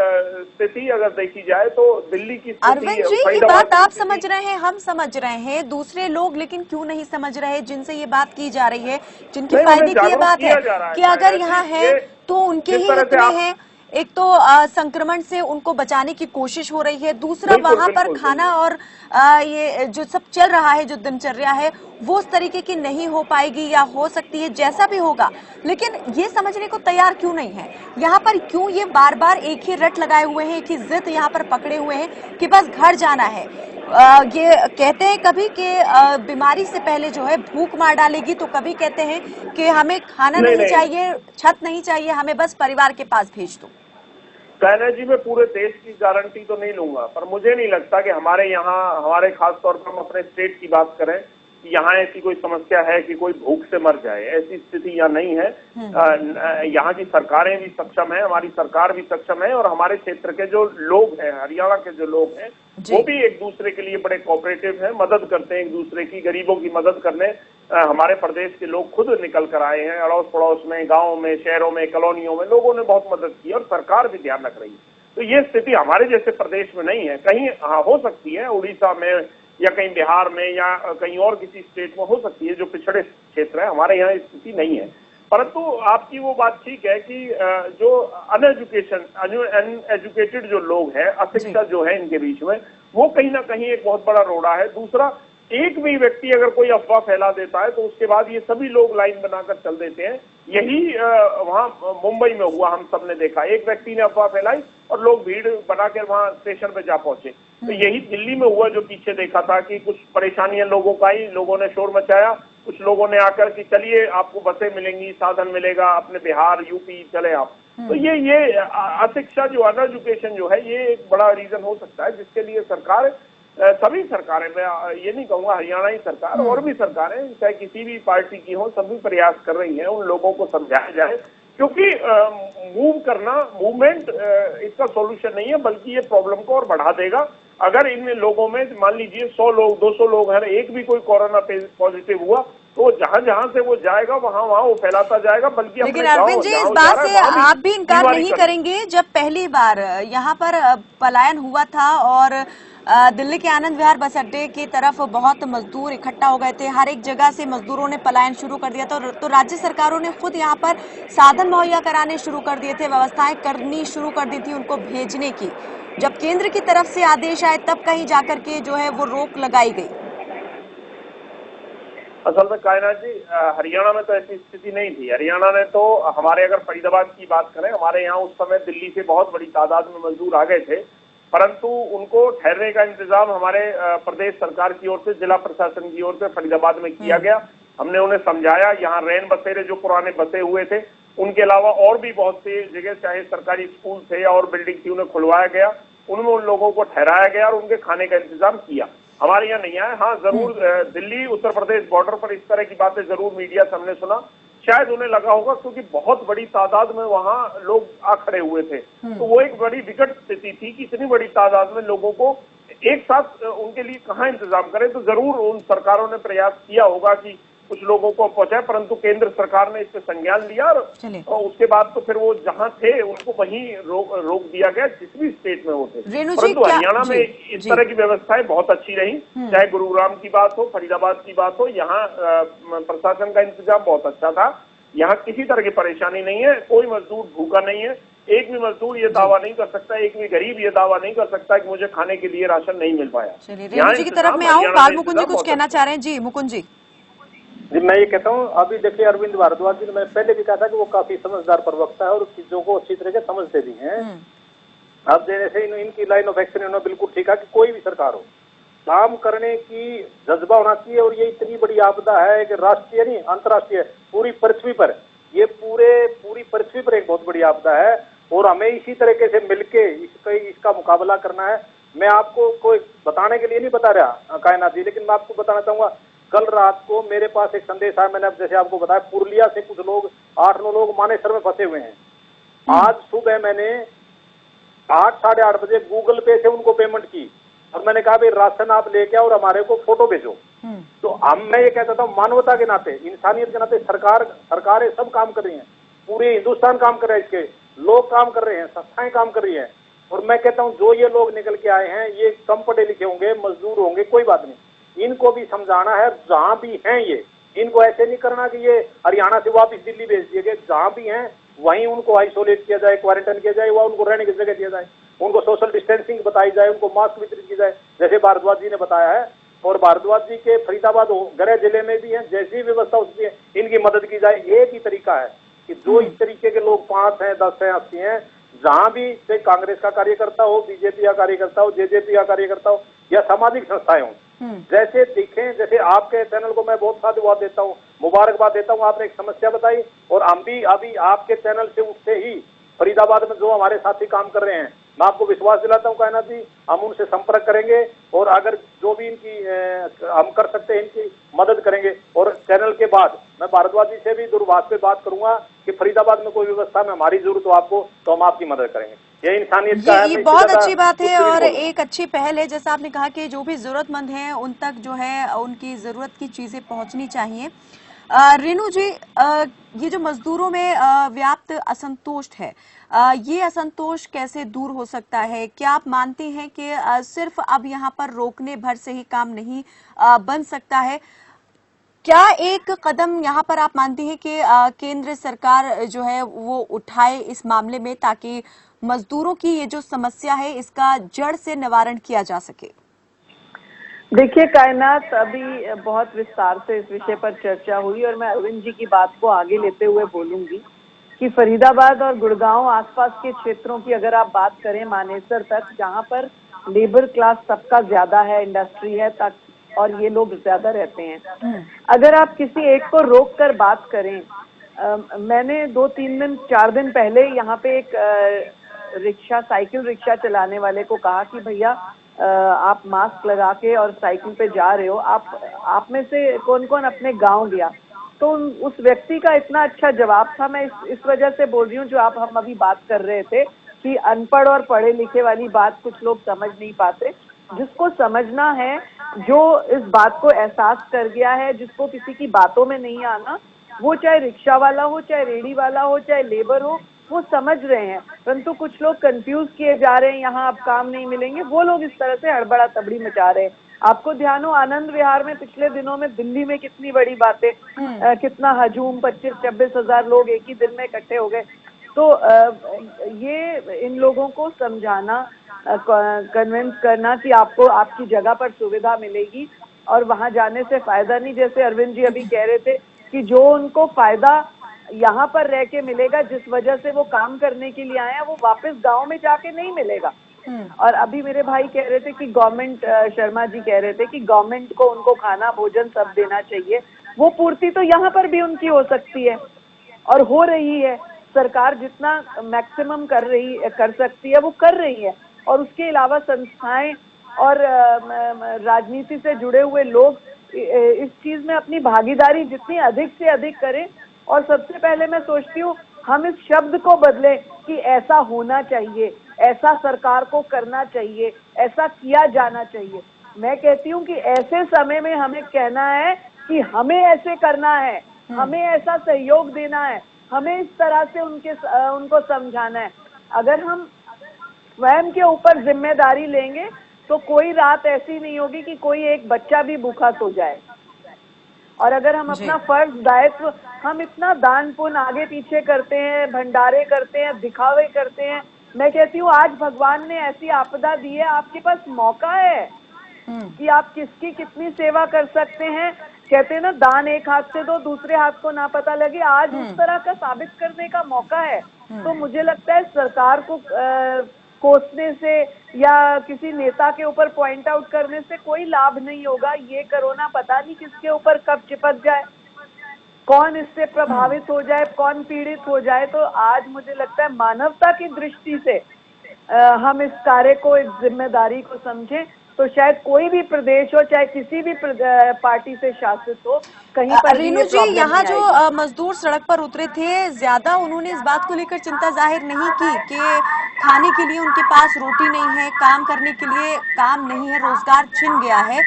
Speaker 7: स्थिति अगर देखी जाए तो दिल्ली की स्थिति,
Speaker 1: अरविंद जी की बात आप समझ रहे हैं, हम समझ रहे हैं, दूसरे लोग लेकिन क्यों नहीं समझ रहे, जिनसे ये बात की जा रही है, जिनके फायदे की ये बात है कि अगर यहाँ है तो उनके ही हित में है। एक तो संक्रमण से उनको बचाने की कोशिश हो रही है, दूसरा वहां पर खाना और ये जो सब चल रहा है, जो दिनचर्या है वो उस तरीके की नहीं हो पाएगी, या हो सकती है जैसा भी होगा, लेकिन ये समझने को तैयार क्यों नहीं है। यहाँ पर क्यों ये बार बार एक ही रट लगाए हुए हैं, एक ही जिद यहाँ पर पकड़े हुए हैं कि बस घर जाना है। ये कहते हैं कभी कि बीमारी से पहले जो है भूख मार डालेगी, तो कभी कहते हैं कि हमें खाना नहीं चाहिए, छत नहीं चाहिए, हमें बस परिवार के पास भेज दो।
Speaker 7: कहना जी, मैं पूरे देश की गारंटी तो नहीं लूंगा, पर मुझे नहीं लगता कि हमारे यहाँ, हमारे खास तौर पर हम अपने स्टेट की बात करें, यहाँ ऐसी कोई समस्या है कि कोई भूख से मर जाए, ऐसी स्थिति यहाँ नहीं है। यहाँ की सरकारें भी सक्षम है, हमारी सरकार भी सक्षम है, और हमारे क्षेत्र के जो लोग हैं, हरियाणा के जो लोग हैं, वो भी एक दूसरे के लिए बड़े कोऑपरेटिव हैं, मदद करते हैं एक दूसरे की, गरीबों की मदद करने हमारे प्रदेश के लोग खुद निकल कर आए हैं। अड़ोस पड़ोस में, गाँव में, शहरों में, कॉलोनियों में लोगों ने बहुत मदद की और सरकार भी ध्यान रख रही है। तो ये स्थिति हमारे जैसे प्रदेश में नहीं है। कहीं हाँ हो सकती है, उड़ीसा में या कहीं बिहार में या कहीं और किसी स्टेट में हो सकती है जो पिछड़े क्षेत्र है, हमारे यहाँ स्थिति नहीं है। परंतु आपकी वो बात ठीक है कि जो अनएजुकेटेड जो लोग हैं, अशिक्षा जो है इनके बीच में, वो कहीं ना कहीं एक बहुत बड़ा रोड़ा है। दूसरा, एक भी व्यक्ति अगर कोई अफवाह फैला देता है तो उसके बाद ये सभी लोग लाइन बनाकर चल देते हैं। यही वहां मुंबई में हुआ, हम सब ने देखा, एक व्यक्ति ने अफवाह फैलाई और लोग भीड़ बनाकर वहां स्टेशन पे जा पहुंचे। तो यही दिल्ली में हुआ, जो पीछे देखा था कि कुछ परेशानियां लोगों का आई, लोगों ने शोर मचाया, कुछ लोगों ने आकर कि चलिए आपको बसें मिलेंगी, साधन मिलेगा, अपने बिहार यूपी चले आप। तो ये अशिक्षा जो अनएजुकेशन जो है, ये एक बड़ा रीजन हो सकता है, जिसके लिए सरकार, सभी सरकारें, मैं ये नहीं कहूंगा हरियाणा ही सरकार, और भी सरकारें चाहे किसी भी पार्टी की हो, सभी प्रयास कर रही हैं उन लोगों को समझाया जाए, क्योंकि मूव करना, मूवमेंट इसका सॉल्यूशन नहीं है, बल्कि ये प्रॉब्लम को और बढ़ा देगा। अगर इन लोगों में मान लीजिए 100 लोग, 200 लोग हैं, एक भी कोई कोरोना पॉजिटिव हुआ तो जहां से वो जाएगा वहां वो फैलाता जाएगा। बल्कि
Speaker 1: लेकिन अरविंद जी, इस बात से आप भी इनकार नहीं करेंगे, जब पहली बार यहाँ पर पलायन हुआ था और दिल्ली के आनंद विहार बस अड्डे की तरफ बहुत मजदूर इकट्ठा हो गए थे, हर एक जगह से मजदूरों ने पलायन शुरू कर दिया था, तो राज्य सरकारों ने खुद यहाँ पर साधन मुहैया कराने शुरू कर दिए थे, व्यवस्थाएं करनी शुरू कर दी थी उनको भेजने की। जब केंद्र की तरफ से आदेश आए तब कहीं जाकर के जो है वो रोक लगाई गई।
Speaker 7: असल में कायनात जी, हरियाणा में तो ऐसी स्थिति नहीं थी। हरियाणा ने तो, हमारे अगर फरीदाबाद की बात करें, हमारे यहाँ उस समय दिल्ली से बहुत बड़ी तादाद में मजदूर आ गए थे, परंतु उनको ठहरने का इंतजाम हमारे प्रदेश सरकार की ओर से, जिला प्रशासन की ओर से फरीदाबाद में किया गया। हमने उन्हें समझाया, यहाँ रैन बसेरे जो पुराने बसे हुए थे, उनके अलावा और भी बहुत सी जगह चाहे सरकारी स्कूल थे या और बिल्डिंग थी, उन्हें खुलवाया गया, उनमें उन लोगों को ठहराया गया और उनके खाने का इंतजाम किया। हमारे यहाँ नहीं आए। हाँ, जरूर दिल्ली उत्तर प्रदेश बॉर्डर पर इस तरह की बातें जरूर मीडिया से हमने सुना, शायद उन्हें लगा होगा क्योंकि बहुत बड़ी तादाद में वहां लोग आ खड़े हुए थे, तो वो एक बड़ी विकट स्थिति थी कि इतनी बड़ी तादाद में लोगों को एक साथ उनके लिए कहाँ इंतजाम करें। तो जरूर उन सरकारों ने प्रयास किया होगा कि कुछ लोगों को पहुंचाए, परंतु केंद्र सरकार ने इस पे संज्ञान लिया और उसके बाद तो फिर वो जहां थे उनको वहीं रोक दिया गया, जिस भी स्टेट में वो थे। परंतु हरियाणा में इस तरह की व्यवस्थाएं बहुत अच्छी रही, चाहे गुरुग्राम की बात हो, फरीदाबाद की बात हो, यहाँ प्रशासन का इंतजाम बहुत अच्छा था। यहाँ किसी तरह की परेशानी नहीं है, कोई मजदूर भूखा नहीं है, एक भी मजदूर ये दावा नहीं कर सकता, एक भी गरीब ये दावा नहीं कर सकता कि मुझे खाने के लिए राशन नहीं मिल पाया।
Speaker 1: चलिए रेणु जी की तरफ में आऊँ, बाल मुकुंद जी कुछ कहना चाह रहे हैं। जी मुकुंद जी।
Speaker 8: जी, मैं ये कहता हूँ, अभी देखिए अरविंद भारद्वाज जी ने, मैं पहले भी कहा था कि वो काफी समझदार प्रवक्ता है और चीजों को अच्छी तरह से समझते भी हैं। अब जैसे इनकी लाइन ऑफ एक्शन इन्होंने बिल्कुल ठीक है कि कोई भी सरकार हो, काम करने की जज्बा होना चाहिए। और ये इतनी बड़ी आपदा है कि राष्ट्रीय नहीं अंतर्राष्ट्रीय, पूरी पृथ्वी पर, ये पूरी पृथ्वी पर एक बहुत बड़ी आपदा है और हमें इसी तरीके से मिलके इसका मुकाबला करना है। मैं आपको कोई बताने के लिए नहीं बता रहा कायनात जी, लेकिन मैं आपको बताना चाहूंगा, कल रात को मेरे पास एक संदेश आया, मैंने अब जैसे आपको बताया, पुरुलिया से कुछ लोग 8-9 लोग मानेसर में फंसे हुए हैं। आज सुबह मैंने 8, साढ़े 8 बजे गूगल पे से उनको पेमेंट की और मैंने कहा भाई राशन आप लेके आओ और हमारे को फोटो भेजो। तो मैं ये कहता था, मानवता के नाते, इंसानियत के नाते सरकारें सब काम कर रही हैं, पूरे हिंदुस्तान काम कर रहा है इसके लोग काम कर रहे हैं, संस्थाएं काम कर रही हैं। और मैं कहता हूं जो ये लोग निकल के आए हैं ये कम पढ़े लिखे होंगे, मजदूर होंगे, कोई बात नहीं, इनको भी समझाना है जहां भी हैं ये। इनको ऐसे नहीं करना कि ये हरियाणा से वापस दिल्ली भेज दिए गए, जहां भी हैं वहीं उनको आइसोलेट किया जाए, क्वारंटाइन किया जाए, वह उनको रहने की जगह दिया जाए, उनको सोशल डिस्टेंसिंग बताई जाए, उनको मास्क वितरित की जाए जैसे भारद्वाज जी ने बताया है। और भारद्वाज जी के फरीदाबाद गृह जिले में भी है, जैसी व्यवस्था उसकी है इनकी मदद की जाए। एक ही तरीका है कि जो इस तरीके के लोग 5 हैं, 10 हैं, 80 हैं, जहां भी चाहे कांग्रेस का कार्यकर्ता हो, बीजेपी का कार्यकर्ता हो, जेजेपी का कार्यकर्ता हो या सामाजिक संस्थाएं हो, जैसे दिखें, जैसे आपके चैनल को मैं बहुत साधुवाद देता हूँ, मुबारकबाद देता हूँ, आपने एक समस्या बताई और हम भी अभी आपके चैनल से उठते ही फरीदाबाद में जो हमारे साथी काम कर रहे हैं, मैं आपको विश्वास दिलाता हूँ कायनात जी, हम उनसे संपर्क करेंगे और अगर जो भी इनकी हम कर सकते हैं इनकी मदद करेंगे। और चैनल के बाद मैं भारद्वाज जी से भी दूरभाष पे बात करूंगा कि फरीदाबाद में कोई व्यवस्था में हमारी जरूरत हो आपको तो हम आपकी मदद करेंगे। ये इंसानियत का है।
Speaker 1: ये बहुत अच्छी बात है और एक अच्छी पहल है। जैसा आपने कहा कि जो भी जरूरतमंद हैं उन तक जो है उनकी जरूरत की चीजें पहुंचनी चाहिए। रेणु जी, ये जो मजदूरों में व्याप्त असंतोष है, ये असंतोष कैसे दूर हो सकता है? क्या आप मानते हैं कि सिर्फ अब यहाँ पर रोकने भर से ही काम नहीं बन सकता है? क्या एक कदम यहाँ पर आप मानती हैं कि केंद्र सरकार जो है वो उठाए इस मामले में ताकि मजदूरों की ये जो समस्या है इसका जड़ से निवारण किया जा सके?
Speaker 9: देखिए कायनात, अभी बहुत विस्तार से इस विषय पर चर्चा हुई और मैं अरविंद जी की बात को आगे लेते हुए बोलूंगी कि फरीदाबाद और गुड़गांव आसपास के क्षेत्रों की अगर आप बात करें, मानेसर तक, जहां पर लेबर क्लास सबका ज्यादा है, इंडस्ट्री है तक और ये लोग ज्यादा रहते हैं, अगर आप किसी एक को रोक कर बात करें, मैंने 2-3 दिन 4 दिन पहले यहाँ पे एक साइकिल रिक्शा चलाने वाले को कहा कि भैया आप मास्क लगा के और साइकिल पे जा रहे हो, आप में से कौन कौन अपने गांव गया? तो उस व्यक्ति का इतना अच्छा जवाब था। मैं इस वजह से बोल रही हूँ जो हम अभी बात कर रहे थे कि अनपढ़ और पढ़े लिखे वाली बात कुछ लोग समझ नहीं पाते। जिसको समझना है, जो इस बात को एहसास कर गया है, जिसको किसी की बातों में नहीं आना, वो चाहे रिक्शा वाला हो, चाहे रेडी वाला हो, चाहे लेबर हो, वो समझ रहे हैं। परंतु कुछ लोग कंफ्यूज किए जा रहे हैं, यहाँ अब काम नहीं मिलेंगे, वो लोग इस तरह से हड़बड़ा तबड़ी मचा रहे हैं। आपको ध्यान हो, आनंद विहार में पिछले दिनों में दिल्ली में कितनी बड़ी बातें, कितना हजूम, 25-26 हजार लोग एक ही दिन में इकट्ठे हो गए। तो ये इन लोगों को समझाना, कन्विंस करना कि आपको आपकी जगह पर सुविधा मिलेगी और वहां जाने से फायदा नहीं, जैसे अरविंद जी अभी कह रहे थे कि जो उनको फायदा यहाँ पर रह के मिलेगा, जिस वजह से वो काम करने के लिए आए हैं, वो वापस गांव में जाके नहीं मिलेगा। और अभी मेरे भाई कह रहे थे कि गवर्नमेंट, शर्मा जी कह रहे थे कि गवर्नमेंट को उनको खाना भोजन सब देना चाहिए। वो पूर्ति तो यहाँ पर भी उनकी हो सकती है और हो रही है। सरकार जितना मैक्सिमम कर सकती है वो कर रही है। और उसके अलावा संस्थाएं और राजनीति से जुड़े हुए लोग इस चीज में अपनी भागीदारी जितनी अधिक से अधिक करें। और सबसे पहले मैं सोचती हूँ हम इस शब्द को बदलें कि ऐसा होना चाहिए, ऐसा सरकार को करना चाहिए, ऐसा किया जाना चाहिए। मैं कहती हूँ कि ऐसे समय में हमें कहना है कि हमें ऐसे करना है, हमें ऐसा सहयोग देना है, हमें इस तरह से उनको समझाना है। अगर हम स्वयं के ऊपर जिम्मेदारी लेंगे तो कोई रात ऐसी नहीं होगी कि कोई एक बच्चा भी भूखा सो जाए। और अगर हम अपना फर्ज, दायित्व, हम इतना दान पुण्य आगे पीछे करते हैं, भंडारे करते हैं, दिखावे करते हैं, मैं कहती हूँ आज भगवान ने ऐसी आपदा दी है, आपके पास मौका है कि आप किसकी कितनी सेवा कर सकते हैं। कहते हैं ना, दान एक हाथ से दो, दूसरे हाथ को ना पता लगे। आज उस तरह का साबित करने का मौका है। तो मुझे लगता है सरकार को कोसने से या किसी नेता के ऊपर पॉइंट आउट करने से कोई लाभ नहीं होगा। ये कोरोना पता नहीं किसके ऊपर कब चिपक जाए, कौन इससे प्रभावित हो जाए, कौन पीड़ित हो जाए। तो आज मुझे लगता है मानवता की दृष्टि से हम इस कार्य को, इस जिम्मेदारी को समझें तो शायद कोई भी प्रदेश हो, चाहे किसी भी पार्टी से शासित हो, कहीं पर
Speaker 1: रेणु जी, यहाँ जो मजदूर सड़क पर उतरे थे, ज्यादा उन्होंने इस बात को लेकर चिंता जाहिर नहीं की कि खाने के लिए उनके पास रोटी नहीं है, काम करने के लिए काम नहीं है, रोजगार छिन गया है।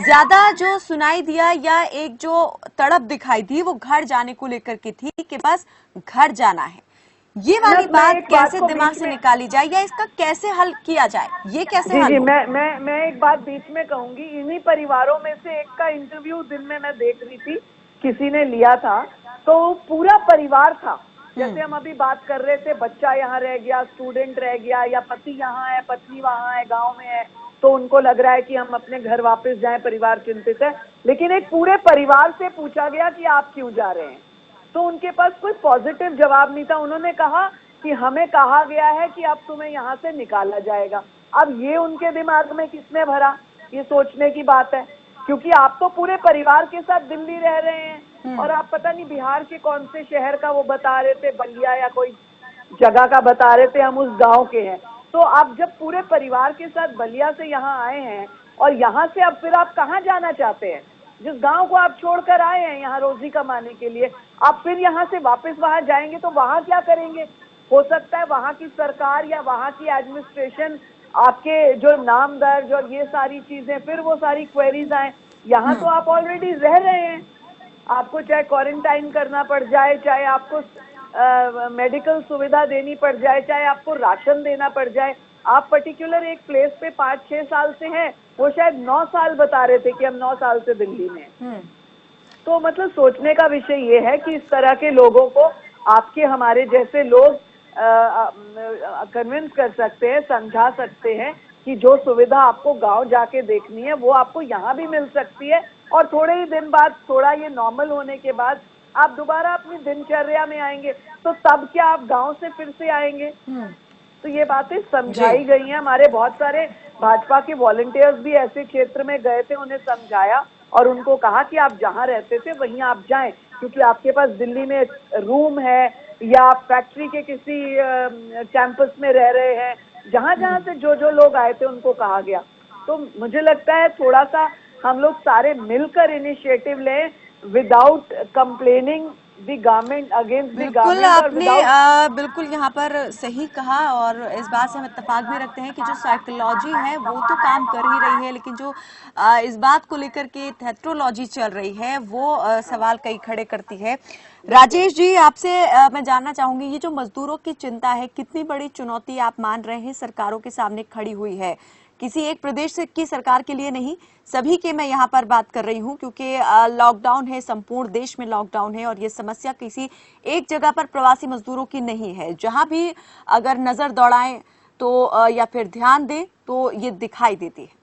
Speaker 1: ज्यादा जो सुनाई दिया या एक जो तड़प दिखाई दी वो घर जाने को लेकर की थी कि बस घर जाना है। ये वाली
Speaker 9: मैं
Speaker 1: बात
Speaker 9: एक बात
Speaker 1: कैसे
Speaker 9: को
Speaker 1: दिमाग
Speaker 9: बीच
Speaker 1: से
Speaker 9: में-
Speaker 1: निकाली जाए या इसका कैसे हल किया जाए, ये कैसे
Speaker 9: जी
Speaker 1: हल
Speaker 9: जी
Speaker 1: हो?
Speaker 9: मैं एक बात बीच में कहूंगी। इन्हीं परिवारों में से एक का इंटरव्यू दिन में मैं देख रही थी, किसी ने लिया था, तो पूरा परिवार था। जैसे हम अभी बात कर रहे थे, बच्चा यहाँ रह गया, स्टूडेंट रह गया, या पति यहाँ है, पत्नी वहाँ है, गांव में है, तो उनको लग रहा है कि हम अपने घर वापस जाएं, परिवार चिंतित है। लेकिन एक पूरे परिवार से पूछा गया कि आप क्यों जा रहे हैं, तो उनके पास कोई पॉजिटिव जवाब नहीं था। उन्होंने कहा कि हमें कहा गया है कि अब तुम्हें यहाँ से निकाला जाएगा। अब ये उनके दिमाग में किसने भरा, ये सोचने की बात है, क्योंकि आप तो पूरे परिवार के साथ दिल्ली रह रहे हैं और आप पता नहीं बिहार के कौन से शहर का वो बता रहे थे, बलिया या कोई जगह का बता रहे थे, हम उस गांव के हैं। तो आप जब पूरे परिवार के साथ बलिया से यहाँ आए हैं और यहाँ से अब फिर आप कहाँ जाना चाहते हैं? जिस गांव को आप छोड़कर आए हैं यहाँ रोजी कमाने के लिए, आप फिर यहाँ से वापस वहां जाएंगे तो वहां क्या करेंगे? हो सकता है वहां की सरकार या वहां की एडमिनिस्ट्रेशन आपके जो नाम दर्ज और ये सारी चीजें, फिर वो सारी क्वेरीज आए। यहाँ तो आप ऑलरेडी रह रहे हैं, आपको चाहे क्वारंटाइन करना पड़ जाए, चाहे आपको मेडिकल सुविधा देनी पड़ जाए, चाहे आपको राशन देना पड़ जाए। आप पर्टिकुलर एक प्लेस पे 5-6 साल से हैं, वो शायद 9 साल बता रहे थे कि हम 9 साल से दिल्ली में हैं। तो मतलब सोचने का विषय ये है कि इस तरह के लोगों को आपके हमारे जैसे लोग कन्विंस कर सकते हैं, समझा सकते हैं कि जो सुविधा आपको गांव जाके देखनी है वो आपको यहाँ भी मिल सकती है, और थोड़े ही दिन बाद, थोड़ा ये नॉर्मल होने के बाद आप दोबारा अपनी दिनचर्या में आएंगे, तो तब क्या आप गांव से फिर से आएंगे? तो ये बातें समझाई गई हैं। हमारे बहुत सारे भाजपा के वॉलंटियर्स भी ऐसे क्षेत्र में गए थे, उन्हें समझाया और उनको कहा कि आप जहाँ रहते थे वहीं आप जाएं, क्योंकि आपके पास दिल्ली में रूम है या आप फैक्ट्री के किसी कैंपस में रह रहे हैं, जहाँ जहाँ से जो लोग आए थे उनको कहा गया। तो मुझे लगता है थोड़ा सा हम लोग सारे मिलकर इनिशिएटिव लें, without complaining the government against the
Speaker 1: बिल्कुल
Speaker 9: गवर्नमेंट।
Speaker 1: आपने बिल्कुल यहाँ पर सही कहा, और इस बात से हम इत्तेफाक भी रखते हैं कि जो साइकोलॉजी है वो तो काम कर ही रही है, लेकिन जो इस बात को लेकर के थेट्रोलॉजी चल रही है वो सवाल कई खड़े करती है। राजेश जी, आपसे मैं जानना चाहूंगी, ये जो मजदूरों की चिंता है, कितनी बड़ी चुनौती आप मान रहे हैं सरकारों के सामने खड़ी हुई है? किसी एक प्रदेश की सरकार के लिए नहीं, सभी के मैं यहाँ पर बात कर रही हूँ, क्योंकि लॉकडाउन है, संपूर्ण देश में लॉकडाउन है, और ये समस्या किसी एक जगह पर प्रवासी मजदूरों की नहीं है। जहां भी अगर नजर दौड़ाएं तो या फिर ध्यान दें तो ये दिखाई देती है।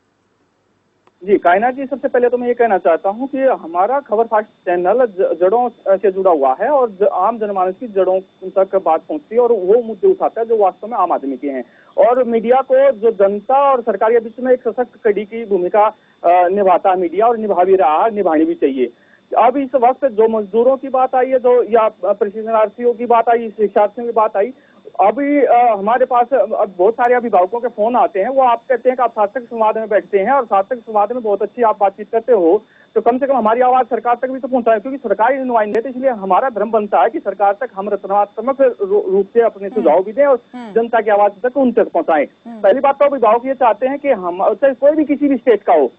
Speaker 10: जी कायनात जी, सबसे पहले तो मैं ये कहना चाहता हूँ कि हमारा खबर फास्ट चैनल जड़ों से जुड़ा हुआ है और आम जनमानस की जड़ों तक बात पहुँचती है और वो मुद्दे उठाता है जो वास्तव में आम आदमी के हैं। और मीडिया को जो जनता और सरकार के बीच में एक सशक्त कड़ी की भूमिका निभाता है मीडिया, और निभा भी रहा है, निभानी भी चाहिए। अब इस वक्त जो मजदूरों की बात आई है, जो या प्रशिक्षणार्थियों की बात आई, शिक्षार्थियों की बात आई, अभी हमारे पास बहुत सारे अभिभावकों के फोन आते हैं। वो आप कहते हैं कि आप सार्थक संवाद में बैठते हैं और सार्थक संवाद में बहुत अच्छी आप बातचीत करते हो, तो कम से कम हमारी आवाज सरकार तक भी तो पहुंचाए, क्योंकि सरकारी नुमाइंदे हैं। तो इसलिए हमारा धर्म बनता है कि सरकार तक हम रचनात्मक रूप से अपने सुझाव भी दें और जनता की आवाज तक उन तक पहुंचाएं। पहली बात तो अभिभावक ये चाहते हैं कि हम, चाहे कोई भी किसी भी स्टेट का हो,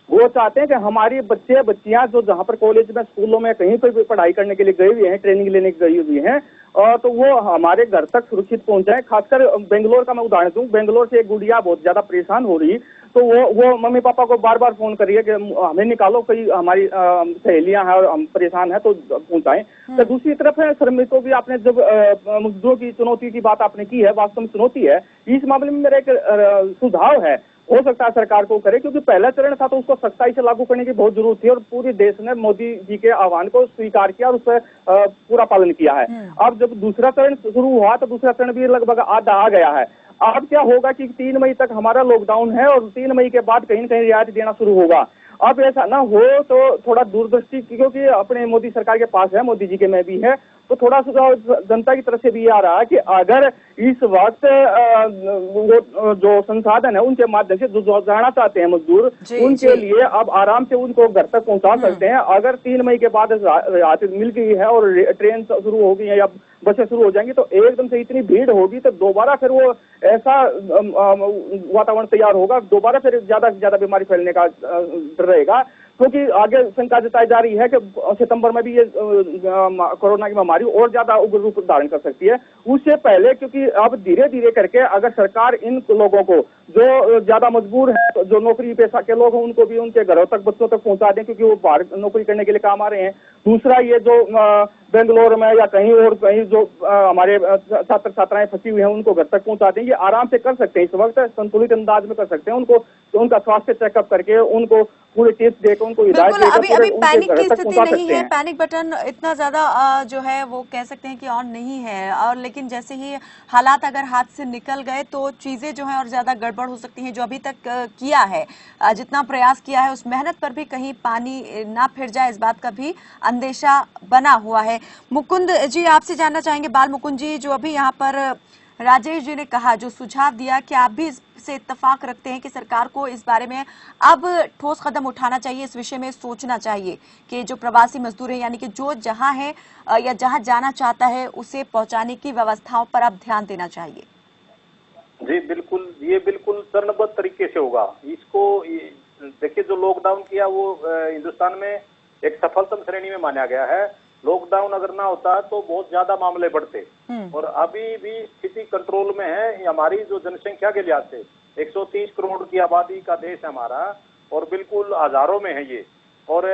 Speaker 10: वो चाहते हैं कि हमारी बच्चे बच्चियां जो जहाँ पर कॉलेज में, स्कूलों में कहीं पर भी पढ़ाई करने के लिए गए हुए हैं, ट्रेनिंग लेने गई हुई हैं, तो वो हमारे घर तक सुरक्षित पहुंच जाए। खासकर बेंगलोर का मैं उदाहरण दूं, बेंगलोर से एक गुड़िया बहुत ज्यादा परेशान हो रही, तो वो मम्मी पापा को बार बार फोन कर रही है कि हमें निकालो, कई हमारी सहेलियां हैं और हम परेशान हैं तो पहुंचाएं। तो दूसरी तरफ है श्रमिकों की, आपने जब मजदूरों की चुनौती की बात आपने की है, वास्तव में चुनौती है। इस मामले में मेरा एक सुझाव है, हो सकता है सरकार को करे, क्योंकि पहला चरण था तो उसको सख्ताई से लागू करने की बहुत जरूरत थी और पूरे देश ने मोदी जी के आह्वान को स्वीकार किया और उस पर पूरा पालन किया है। अब जब दूसरा चरण शुरू हुआ तो दूसरा चरण भी लगभग आधा आ गया है। अब क्या होगा कि 3 मई तक हमारा लॉकडाउन है और 3 मई के बाद कहीं न कहीं रियायत देना शुरू होगा। अब ऐसा ना हो तो थोड़ा दूरदृष्टि, क्योंकि अपने मोदी सरकार के पास है, मोदी जी के में भी है, तो थोड़ा सुझाव जनता की तरफ से भी आ रहा है कि अगर इस वक्त वो जो संसाधन है उनके माध्यम से जो जाना चाहते हैं मजदूर, उनके लिए अब आराम से उनको घर तक पहुंचा सकते हैं। अगर 3 मई के बाद रियायत मिल गई है और ट्रेन शुरू हो गई है या बसें शुरू हो जाएंगी, तो एकदम से इतनी भीड़ होगी तो दोबारा फिर वो ऐसा वातावरण तैयार होगा, दोबारा फिर ज्यादा से ज्यादा बीमारी फैलने का डर रहेगा। क्योंकि आगे शंका जताई जा रही है कि सितंबर में भी ये कोरोना की महामारी और ज्यादा उग्र रूप धारण कर सकती है। उससे पहले, क्योंकि अब धीरे धीरे करके अगर सरकार इन लोगों को जो ज्यादा मजबूर है, जो नौकरी पेशा के लोग हैं, उनको भी उनके घरों तक, बच्चों तक पहुंचा दें, क्योंकि वो बाहर नौकरी करने के लिए काम आ रहे हैं। दूसरा, ये जो बेंगलोर में या कहीं और कहीं जो हमारे छात्र छात्राएं फंसी हुई हैं, उनको घर तक पहुंचा दें, ये आराम से कर सकते हैं। इस वक्त संतुलित अंदाज में कर सकते हैं। उनको उनका स्वास्थ्य चेकअप करके, उनको पूरे टेस्ट देकर, उनको हिदायत देकर
Speaker 1: अभी पैनिक की स्थिति नहीं है,
Speaker 10: हैं।
Speaker 1: पैनिक बटन इतना ज्यादा जो है वो कह सकते हैं कि ऑन नहीं है। और लेकिन जैसे ही हालात अगर हाथ से निकल गए तो चीजें जो है और ज्यादा गड़बड़ हो सकती हैं। जो अभी तक किया है, जितना प्रयास किया है, उस मेहनत पर भी कहीं पानी ना फिर जाए, इस बात का भी अंदेशा बना हुआ है। मुकुंद जी, आपसे जानना चाहेंगे, बाल मुकुंद जी, जो अभी यहाँ पर राजेश जी ने कहा, जो सुझाव दिया, कि आप भी इससे इत्तेफाक रखते हैं कि सरकार को इस बारे में अब ठोस कदम उठाना चाहिए, इस विषय में सोचना चाहिए कि जो प्रवासी मजदूर हैं, यानी कि जो जहां है या जहां जाना चाहता है, उसे पहुंचाने की व्यवस्थाओं पर अब ध्यान देना चाहिए?
Speaker 8: जी बिल्कुल, ये बिल्कुल चरणबद्ध तरीके से होगा। इसको देखिए, जो लॉकडाउन किया वो हिंदुस्तान में एक सफलतम श्रेणी में माना गया है। लॉकडाउन अगर ना होता तो बहुत ज्यादा मामले बढ़ते, और अभी भी स्थिति कंट्रोल में है। हमारी जो जनसंख्या के लिहाज से 130 करोड़ की आबादी का देश है हमारा, और बिल्कुल हजारों में है ये। और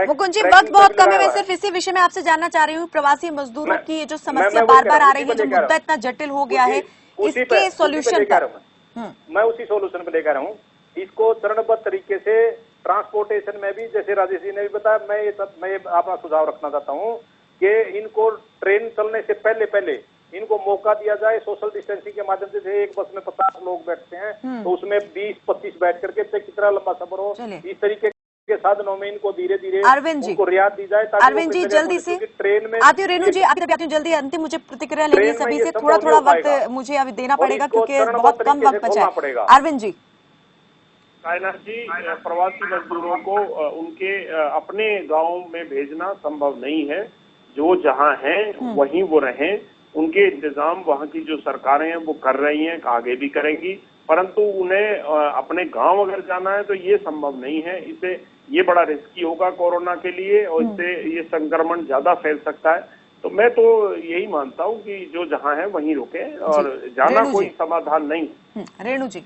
Speaker 1: मुकुंद जी, वक्त बहुत कम है। मैं सिर्फ इसी विषय में आपसे जानना चाह रही हूँ, प्रवासी मजदूरों की जो समस्या बार बार आ रही है, जो मुद्दा इतना जटिल हो गया है, इसके सॉल्यूशन पर
Speaker 8: मैं उसी सॉल्यूशन पे लेकर हूँ। इसको चरणबद्ध तरीके से ट्रांसपोर्टेशन में भी, जैसे राजेश जी ने भी बताया, मैं अपना सुझाव रखना चाहता हूँ कि इनको ट्रेन चलने से पहले इनको मौका दिया जाए। सोशल डिस्टेंसिंग के माध्यम से एक बस में 50 लोग बैठते हैं, तो उसमें 20-25 बैठ करके, कितना लंबा सफर हो, इस तरीके के साधनों में इनको धीरे धीरे उनको रियायत दी जाए।
Speaker 1: अरविंद जी, जल्दी से ट्रेन में आती हूँ। रेणु जी, आती हूँ जल्दी। अंतिम मुझे प्रतिक्रिया लेनी सभी से, थोड़ा वक्त मुझे अभी देना पड़ेगा क्योंकि बहुत कम वक्त बचा है। अरविंद जी।
Speaker 7: कायनात जी, प्रवासी मजदूरों को उनके अपने गांव में भेजना संभव नहीं है। जो जहां हैं वहीं वो रहें। उनके इंतजाम वहां की जो सरकारें हैं वो कर रही हैं, आगे भी करेंगी, परंतु उन्हें अपने गांव अगर जाना है तो ये संभव नहीं है। इसे ये बड़ा रिस्की होगा कोरोना के लिए, और इससे ये संक्रमण ज्यादा फैल सकता है। तो मैं तो यही मानता हूँ कि जो जहां है वहीं रुके, और जाना कोई समाधान नहीं।
Speaker 1: रेणु जी,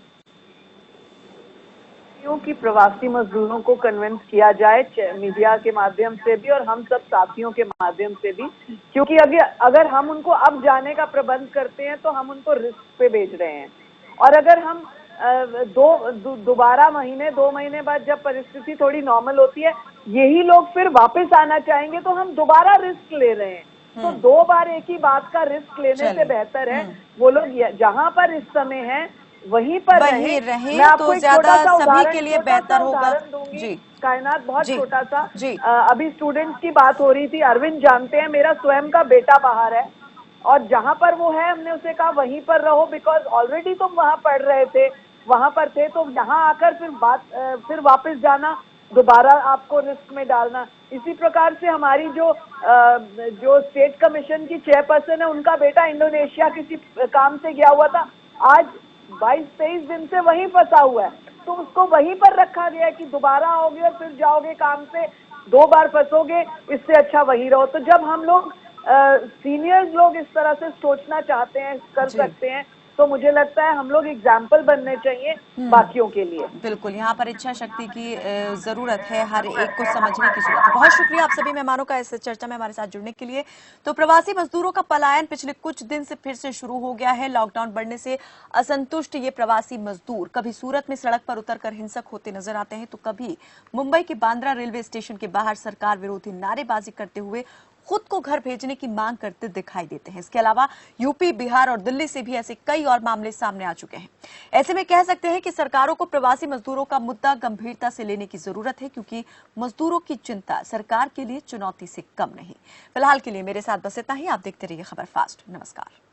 Speaker 9: कि प्रवासी मजदूरों को कन्विंस किया जाए मीडिया के माध्यम से भी और हम सब साथियों के माध्यम से भी, क्योंकि अगर हम उनको अब जाने का प्रबंध करते हैं तो हम उनको रिस्क पे भेज रहे हैं। और अगर हम दोबारा 2 महीने बाद जब परिस्थिति थोड़ी नॉर्मल होती है, यही लोग फिर वापस आना चाहेंगे, तो हम दोबारा रिस्क ले रहे हैं। तो 2 बार एक ही बात का रिस्क लेने से बेहतर है वो लोग जहां पर इस समय है वहीं पर रहे। मैं आपको एक छोटा सा सभी के लिए बेहतर होगा दूंगी। कायनात, बहुत छोटा सा। अभी स्टूडेंट्स की बात हो रही थी, अरविंद जानते हैं मेरा स्वयं का बेटा बाहर है, और जहां पर वो है हमने उसे कहा वहीं पर रहो, बिकॉज ऑलरेडी तुम वहां पढ़ रहे थे, वहां पर थे, तो यहाँ आकर फिर वापस जाना, दोबारा आपको रिस्क में डालना। इसी प्रकार से हमारी जो स्टेट कमीशन की चेयरपर्सन है, उनका बेटा इंडोनेशिया किसी काम से गया हुआ था, आज 22-23 दिन से वहीं फंसा हुआ है। तो उसको वहीं पर रखा गया है कि दोबारा आओगे और फिर जाओगे काम से, 2 बार फंसोगे, इससे अच्छा वहीं रहो। तो जब हम लोग सीनियर्स लोग इस तरह से सोचना चाहते हैं, कर सकते हैं, तो मुझे लगता है हम लोग एग्जाम्पल बनने चाहिए बाकियों के लिए।
Speaker 1: बिल्कुल, यहाँ पर इच्छा शक्ति की जरूरत है, हर एक को समझने की जरूरत है। बहुत शुक्रिया आप सभी मेहमानों का इस चर्चा में हमारे साथ जुड़ने के लिए। तो प्रवासी मजदूरों का पलायन पिछले कुछ दिन से फिर से शुरू हो गया है। लॉकडाउन बढ़ने से असंतुष्ट ये प्रवासी मजदूर कभी सूरत में सड़क पर उतरकर हिंसक होते नजर आते हैं, तो कभी मुंबई के बांद्रा रेलवे स्टेशन के बाहर सरकार विरोधी नारेबाजी करते हुए खुद को घर भेजने की मांग करते दिखाई देते हैं। इसके अलावा यूपी, बिहार और दिल्ली से भी ऐसे कई और मामले सामने आ चुके हैं। ऐसे में कह सकते हैं कि सरकारों को प्रवासी मजदूरों का मुद्दा गंभीरता से लेने की जरूरत है, क्योंकि मजदूरों की चिंता सरकार के लिए चुनौती से कम नहीं। फिलहाल के लिए मेरे साथ बस इतना ही। आप देखते रहिए खबर फास्ट। नमस्कार।